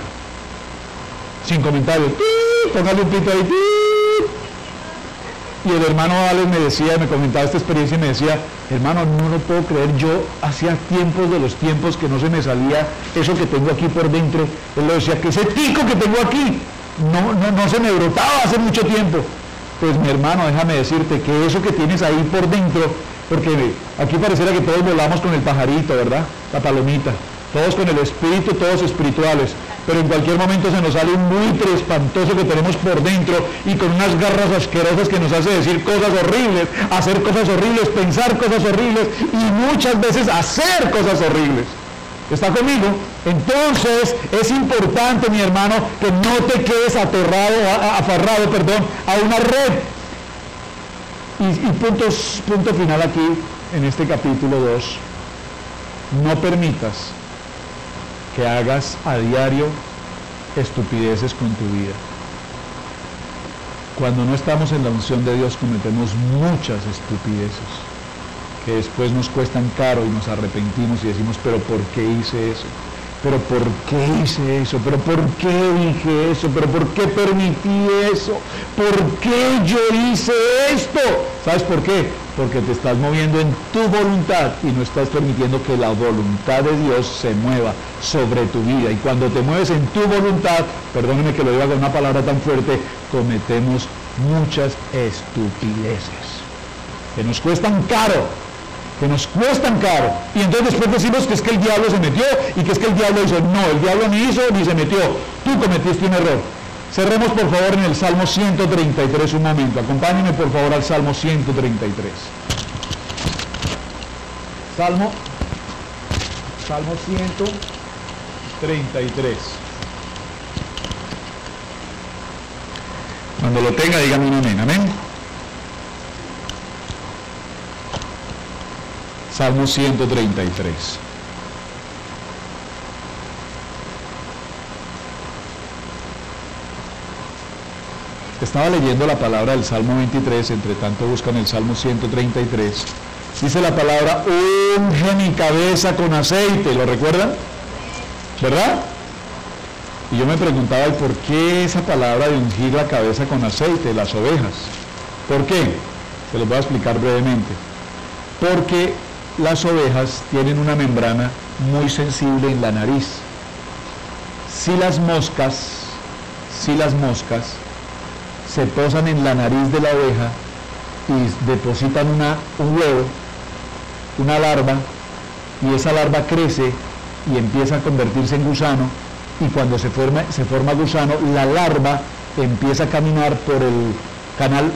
Speaker 1: sin comentarios. Póngale un pito ahí. Y el hermano Alex me decía, me comentaba esta experiencia y me decía, hermano, no lo puedo creer, yo hacía tiempos de los tiempos que no se me salía eso que tengo aquí por dentro. Él lo decía, que ese tico que tengo aquí no se me brotaba hace mucho tiempo. Pues mi hermano, déjame decirte que eso que tienes ahí por dentro, porque aquí pareciera que todos volamos con el pajarito, ¿verdad? La palomita. todos con el espíritu, todos espirituales, pero en cualquier momento se nos sale un buitre espantoso que tenemos por dentro y con unas garras asquerosas que nos hace decir cosas horribles, hacer cosas horribles, pensar cosas horribles y muchas veces hacer cosas horribles. ¿Está conmigo? Entonces es importante, mi hermano, que no te quedes aferrado a una red. Y punto final aquí, en este capítulo 2, no permitas que hagas a diario estupideces con tu vida. Cuando no estamos en la unción de Dios cometemos muchas estupideces que después nos cuestan caro y nos arrepentimos y decimos, pero ¿por qué hice eso? ¿Pero por qué hice eso? ¿Pero por qué dije eso? ¿Pero por qué permití eso? ¿Por qué yo hice esto? ¿Sabes por qué? Porque te estás moviendo en tu voluntad y no estás permitiendo que la voluntad de Dios se mueva sobre tu vida. Y cuando te mueves en tu voluntad, perdóneme que lo diga con una palabra tan fuerte, cometemos muchas estupideces que nos cuestan caro. Y entonces después decimos que es que el diablo se metió y que es que el diablo hizo. No, el diablo ni hizo ni se metió. Tú cometiste un error. Cerremos por favor en el Salmo 133 un momento. Acompáñenme por favor al Salmo 133. Salmo 133. Cuando lo tenga, dígame un amén. Amén. Salmo 133. Estaba leyendo la palabra del Salmo 23, entre tanto buscan el Salmo 133. Dice la palabra, unge mi cabeza con aceite, ¿lo recuerdan? ¿Verdad? Y yo me preguntaba, ¿y por qué esa palabra de ungir la cabeza con aceite, las ovejas? ¿Por qué? Se los voy a explicar brevemente. Porque las ovejas tienen una membrana muy sensible en la nariz. Si las moscas se posan en la nariz de la oveja y depositan un huevo, una larva, y esa larva crece y empieza a convertirse en gusano, y cuando se forma gusano, la larva empieza a caminar por el canal,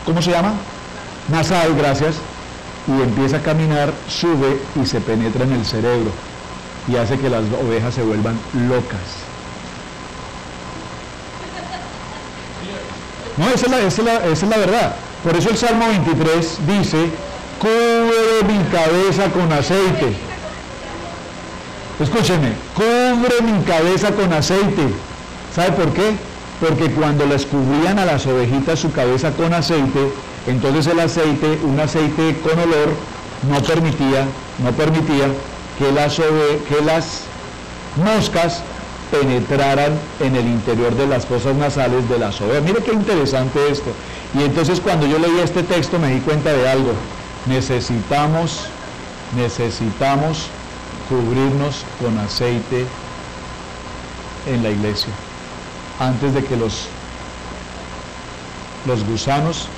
Speaker 1: ¿cómo se llama? Nasal, gracias, y empieza a caminar, sube y se penetra en el cerebro y hace que las ovejas se vuelvan locas. No, esa es la verdad. Por eso el Salmo 23 dice, cubre mi cabeza con aceite. Escúcheme, cubre mi cabeza con aceite. ¿Sabe por qué? Porque cuando les cubrían a las ovejitas su cabeza con aceite, entonces el aceite, un aceite con olor, no permitía que las moscas penetraran en el interior de las fosas nasales de las ovejas. Mire qué interesante esto. Y entonces cuando yo leí este texto me di cuenta de algo. Necesitamos cubrirnos con aceite en la iglesia antes de que los gusanos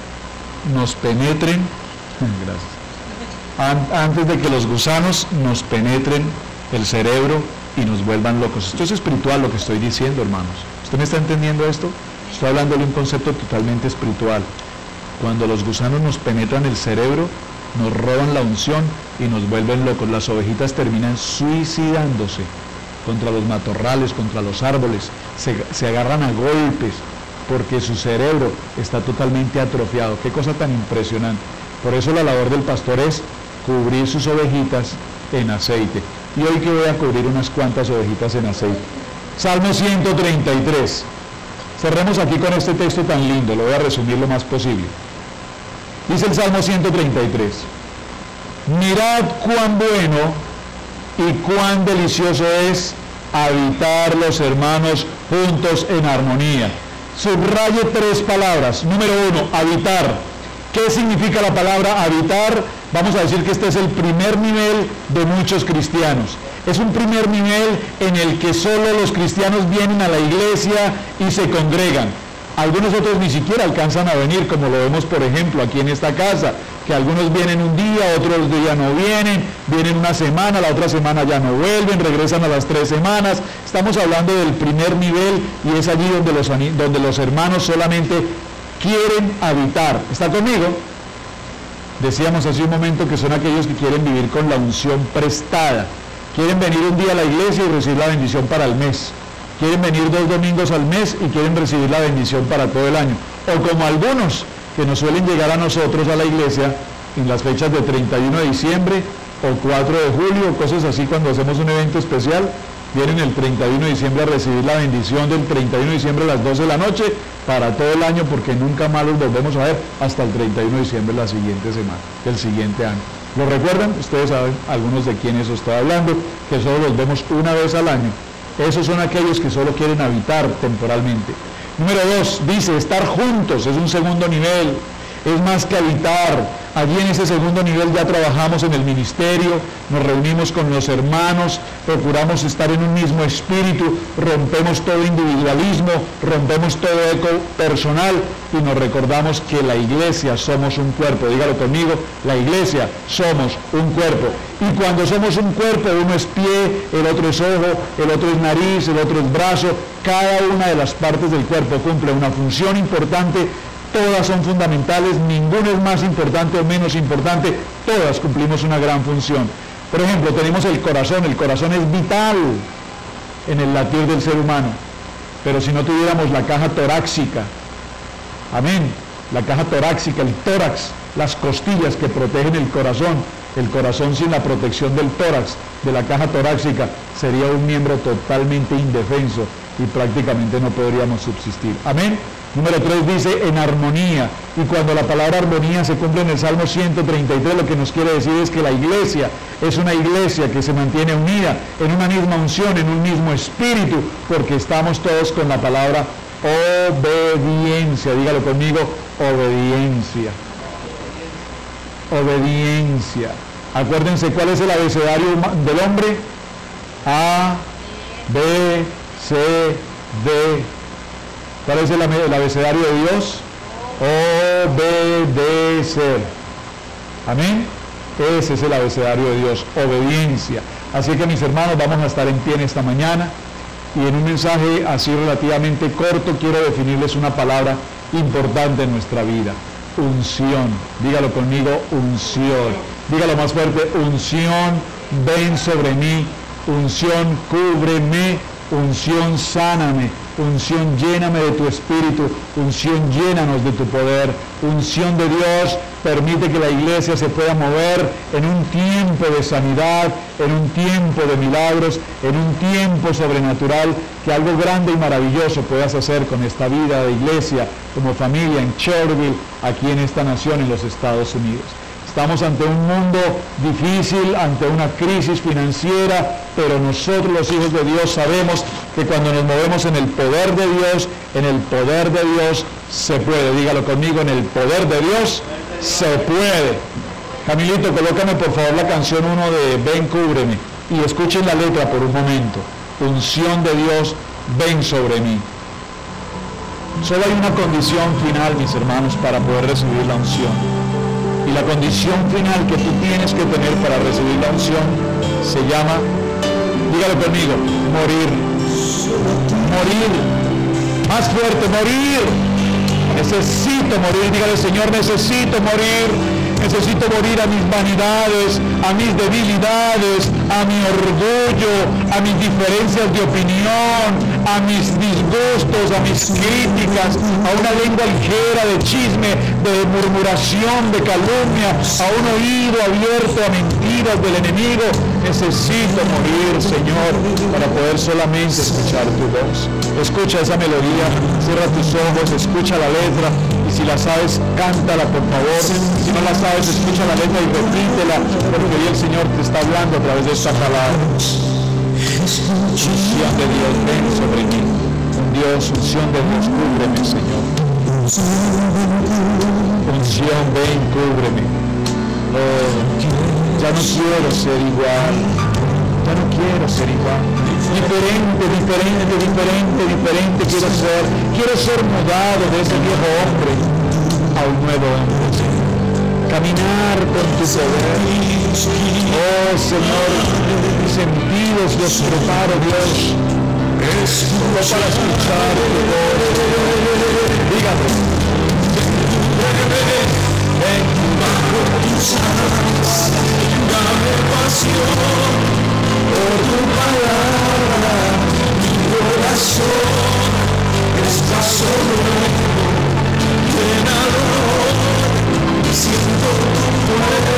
Speaker 1: nos penetren. Gracias. Antes de que los gusanos nos penetren el cerebro y nos vuelvan locos. Esto es espiritual lo que estoy diciendo, hermanos. ¿Usted me está entendiendo esto? Estoy hablando de un concepto totalmente espiritual. Cuando los gusanos nos penetran el cerebro, nos roban la unción y nos vuelven locos. Las ovejitas terminan suicidándose contra los matorrales, contra los árboles, se agarran a golpes porque su cerebro está totalmente atrofiado. Qué cosa tan impresionante. Por eso la labor del pastor es cubrir sus ovejitas en aceite. Y hoy que voy a cubrir unas cuantas ovejitas en aceite. Salmo 133. Cerremos aquí con este texto tan lindo, lo voy a resumir lo más posible. Dice el Salmo 133. Mirad cuán bueno y cuán delicioso es habitar los hermanos juntos en armonía. Subraye 3 palabras. Número 1, habitar. ¿Qué significa la palabra habitar? Vamos a decir que este es el primer nivel de muchos cristianos. Es un primer nivel en el que solo los cristianos vienen a la iglesia y se congregan. Algunos otros ni siquiera alcanzan a venir, como lo vemos por ejemplo aquí en esta casa, que algunos vienen un día, otros días no vienen una semana, la otra semana ya no vuelven, regresan a las 3 semanas. Estamos hablando del primer nivel y es allí donde los hermanos solamente quieren habitar. ¿Está conmigo? Decíamos hace un momento que son aquellos que quieren vivir con la unción prestada. Quieren venir un día a la iglesia y recibir la bendición para el mes. Quieren venir 2 domingos al mes y quieren recibir la bendición para todo el año. O como algunos que nos suelen llegar a nosotros a la iglesia en las fechas de 31 de diciembre o 4 de julio, cosas así, cuando hacemos un evento especial, vienen el 31 de diciembre a recibir la bendición del 31 de diciembre a las 12 de la noche para todo el año, porque nunca más los volvemos a ver hasta el 31 de diciembre la siguiente semana, del siguiente año. ¿Lo recuerdan? Ustedes saben algunos de quiénes estoy hablando, que solo los vemos una vez al año. Esos son aquellos que solo quieren habitar temporalmente. Número 2, dice, estar juntos, es un segundo nivel, es más que habitar. Allí en ese segundo nivel ya trabajamos en el ministerio, nos reunimos con los hermanos, procuramos estar en un mismo espíritu, rompemos todo individualismo, rompemos todo eco personal y nos recordamos que la iglesia somos un cuerpo. Dígalo conmigo, la iglesia somos un cuerpo. Y cuando somos un cuerpo, uno es pie, el otro es ojo, el otro es nariz, el otro es brazo, cada una de las partes del cuerpo cumple una función importante. Todas son fundamentales, ninguna es más importante o menos importante, todas cumplimos una gran función. Por ejemplo, tenemos el corazón es vital en el latir del ser humano, pero si no tuviéramos la caja torácica, amén, la caja torácica, el tórax, las costillas que protegen el corazón sin la protección del tórax, de la caja torácica, sería un miembro totalmente indefenso y prácticamente no podríamos subsistir, amén. Número 3 dice en armonía, y cuando la palabra armonía se cumple en el Salmo 133, lo que nos quiere decir es que la iglesia es una iglesia que se mantiene unida en una misma unción, en un mismo espíritu, porque estamos todos con la palabra obediencia. Dígalo conmigo, obediencia. Obediencia. Acuérdense cuál es el abecedario del hombre. A, B, C, D. ¿Cuál es el abecedario de Dios? Obedecer. Amén. Ese es el abecedario de Dios, obediencia. Así que mis hermanos, vamos a estar en pie en esta mañana y en un mensaje así relativamente corto quiero definirles una palabra importante en nuestra vida. Unción. Dígalo conmigo, unción. Dígalo más fuerte, unción, ven sobre mí. Unción, cúbreme. Unción, sáname. Unción, lléname de tu espíritu. Unción, llénanos de tu poder. Unción de Dios, permite que la iglesia se pueda mover en un tiempo de sanidad, en un tiempo de milagros, en un tiempo sobrenatural, que algo grande y maravilloso puedas hacer con esta vida de iglesia, como familia en Shelbyville, aquí en esta nación, en los Estados Unidos. Estamos ante un mundo difícil, ante una crisis financiera, pero nosotros los hijos de Dios sabemos que cuando nos movemos en el poder de Dios se puede. Dígalo conmigo, en el poder de Dios se puede. Camilito, colócame por favor la canción 1 de Ven, cúbreme, y escuchen la letra por un momento. Unción de Dios, ven sobre mí. Solo hay una condición final, mis hermanos, para poder recibir la unción. Y la condición final que tú tienes que tener para recibir la unción se llama, dígalo conmigo, morir. Morir. Más fuerte, morir. Necesito morir. Dígale, Señor, necesito morir. Necesito morir a mis vanidades, a mis debilidades, a mi orgullo, a mis diferencias de opinión, a mis disgustos, a mis críticas, a una lengua ligera de chisme, de murmuración, de calumnia, a un oído abierto a mentiras del enemigo. Necesito morir, Señor, para poder solamente escuchar tu voz. Escucha esa melodía, cierra tus ojos, escucha la letra, y si la sabes, cántala por favor. Si no la sabes, escucha la letra y repítela, porque hoy el Señor te está hablando a través de esta palabra. Unción de Dios, ven sobre mí. Unción de Dios, cúbreme, Señor. Unción, ven, cúbreme. Oh, ya no quiero ser igual. Ya no quiero ser igual. Diferente quiero ser. Quiero ser mudado de ese viejo hombre a un nuevo hombre, Señor. caminar con tu poder. Oh Señor, mis sentidos los preparo, Dios, no para escuchar tu voz. Dígame. Ven bajo tus alas, dame pasión por tu palabra, mi corazón es paso nuevo, llenador, siento tu fuego,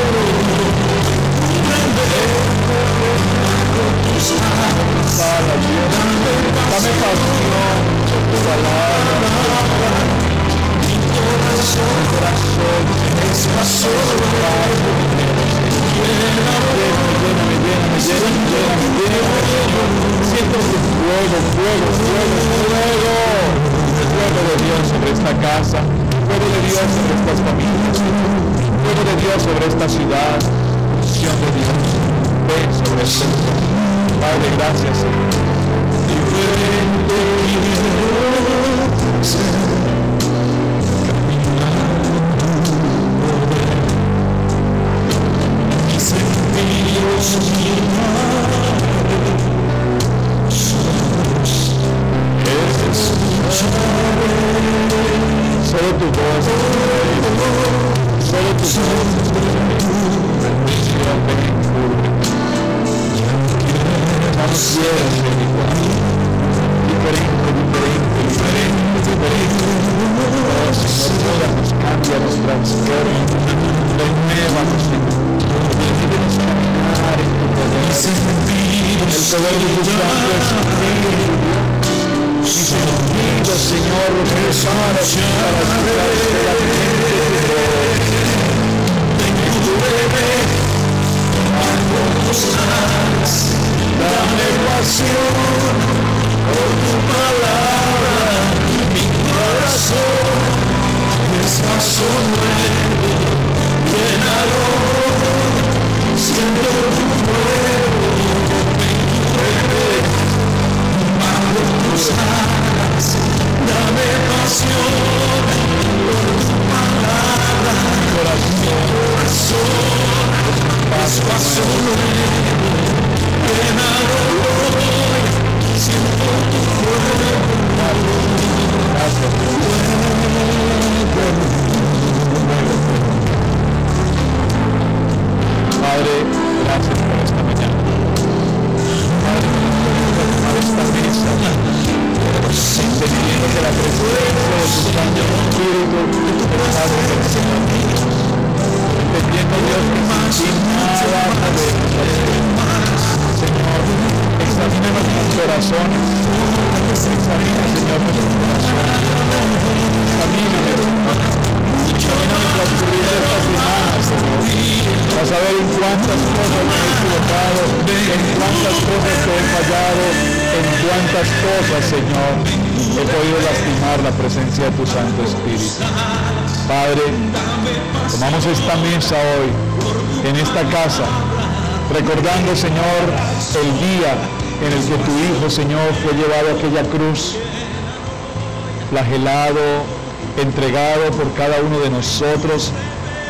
Speaker 1: bajo tus alas, dame pasión por tu palabra, mi corazón es paso nuevo, lléname, siento tu fuego de Dios sobre esta casa, fuego de Dios sobre estas familias, fuego de Dios sobre esta ciudad, unción de Dios, ven sobre este lugar. Padre, gracias, Señor. Solo tu voz, solo tu voz, no quieres ser igual, diferente. Oh Señor, nos cambia, nos transforma, renuévanos, Señor. Permítenos caminar en tu poder, el poder de tu Santo Espíritu. Mis sentidos, Señor, los preparo para escuchar dame pasión por tu palabra, mi corazón es paso nuevo, llenador, siento tu fuego, bajo tus alas, dame pasión por tu palabra, mi corazón es paso nuevo, llenador, siento tu fuego, Padre, gracias por esta mañana. Padre, por esta mesa, entendiendo que la presencia de tu Santo Espíritu está entendiendo, Dios, que sin nada podemos, Señor, examina nuestros corazones, examina, Señor, nuestros corazones, examíname, la oscuridad de esta semana, Señor, para saber en cuántas cosas me he equivocado, en cuántas cosas te he fallado, en cuántas cosas, Señor, he podido lastimar la presencia de tu Santo Espíritu. Padre, tomamos esta mesa hoy, en esta casa, recordando, Señor, el día en el que tu Hijo, Señor, fue llevado a aquella cruz, flagelado, entregado por cada uno de nosotros,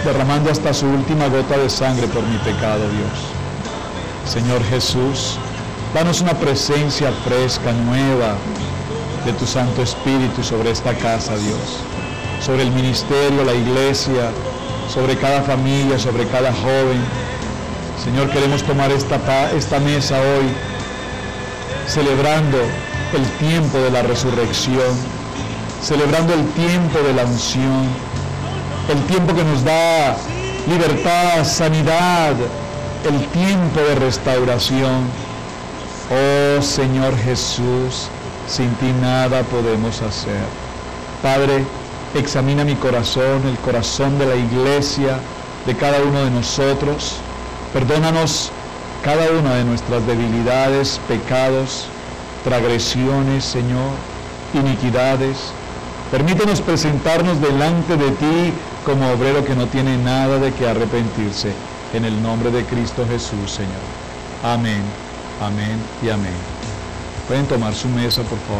Speaker 1: derramando hasta su última gota de sangre por mi pecado, Dios. Señor Jesús, danos una presencia fresca, nueva, de tu Santo Espíritu sobre esta casa, Dios, sobre el ministerio, la iglesia, sobre cada familia, sobre cada joven. Señor, queremos tomar esta mesa hoy, celebrando el tiempo de la resurrección, celebrando el tiempo de la unción, el tiempo que nos da libertad, sanidad, el tiempo de restauración. Oh Señor Jesús, sin ti nada podemos hacer. Padre, examina mi corazón, el corazón de la iglesia, de cada uno de nosotros. Perdónanos cada una de nuestras debilidades, pecados, transgresiones, Señor, iniquidades. Permítenos presentarnos delante de ti como obrero que no tiene nada de que arrepentirse. En el nombre de Cristo Jesús, Señor. Amén, amén y amén. Pueden tomar su mesa, por favor.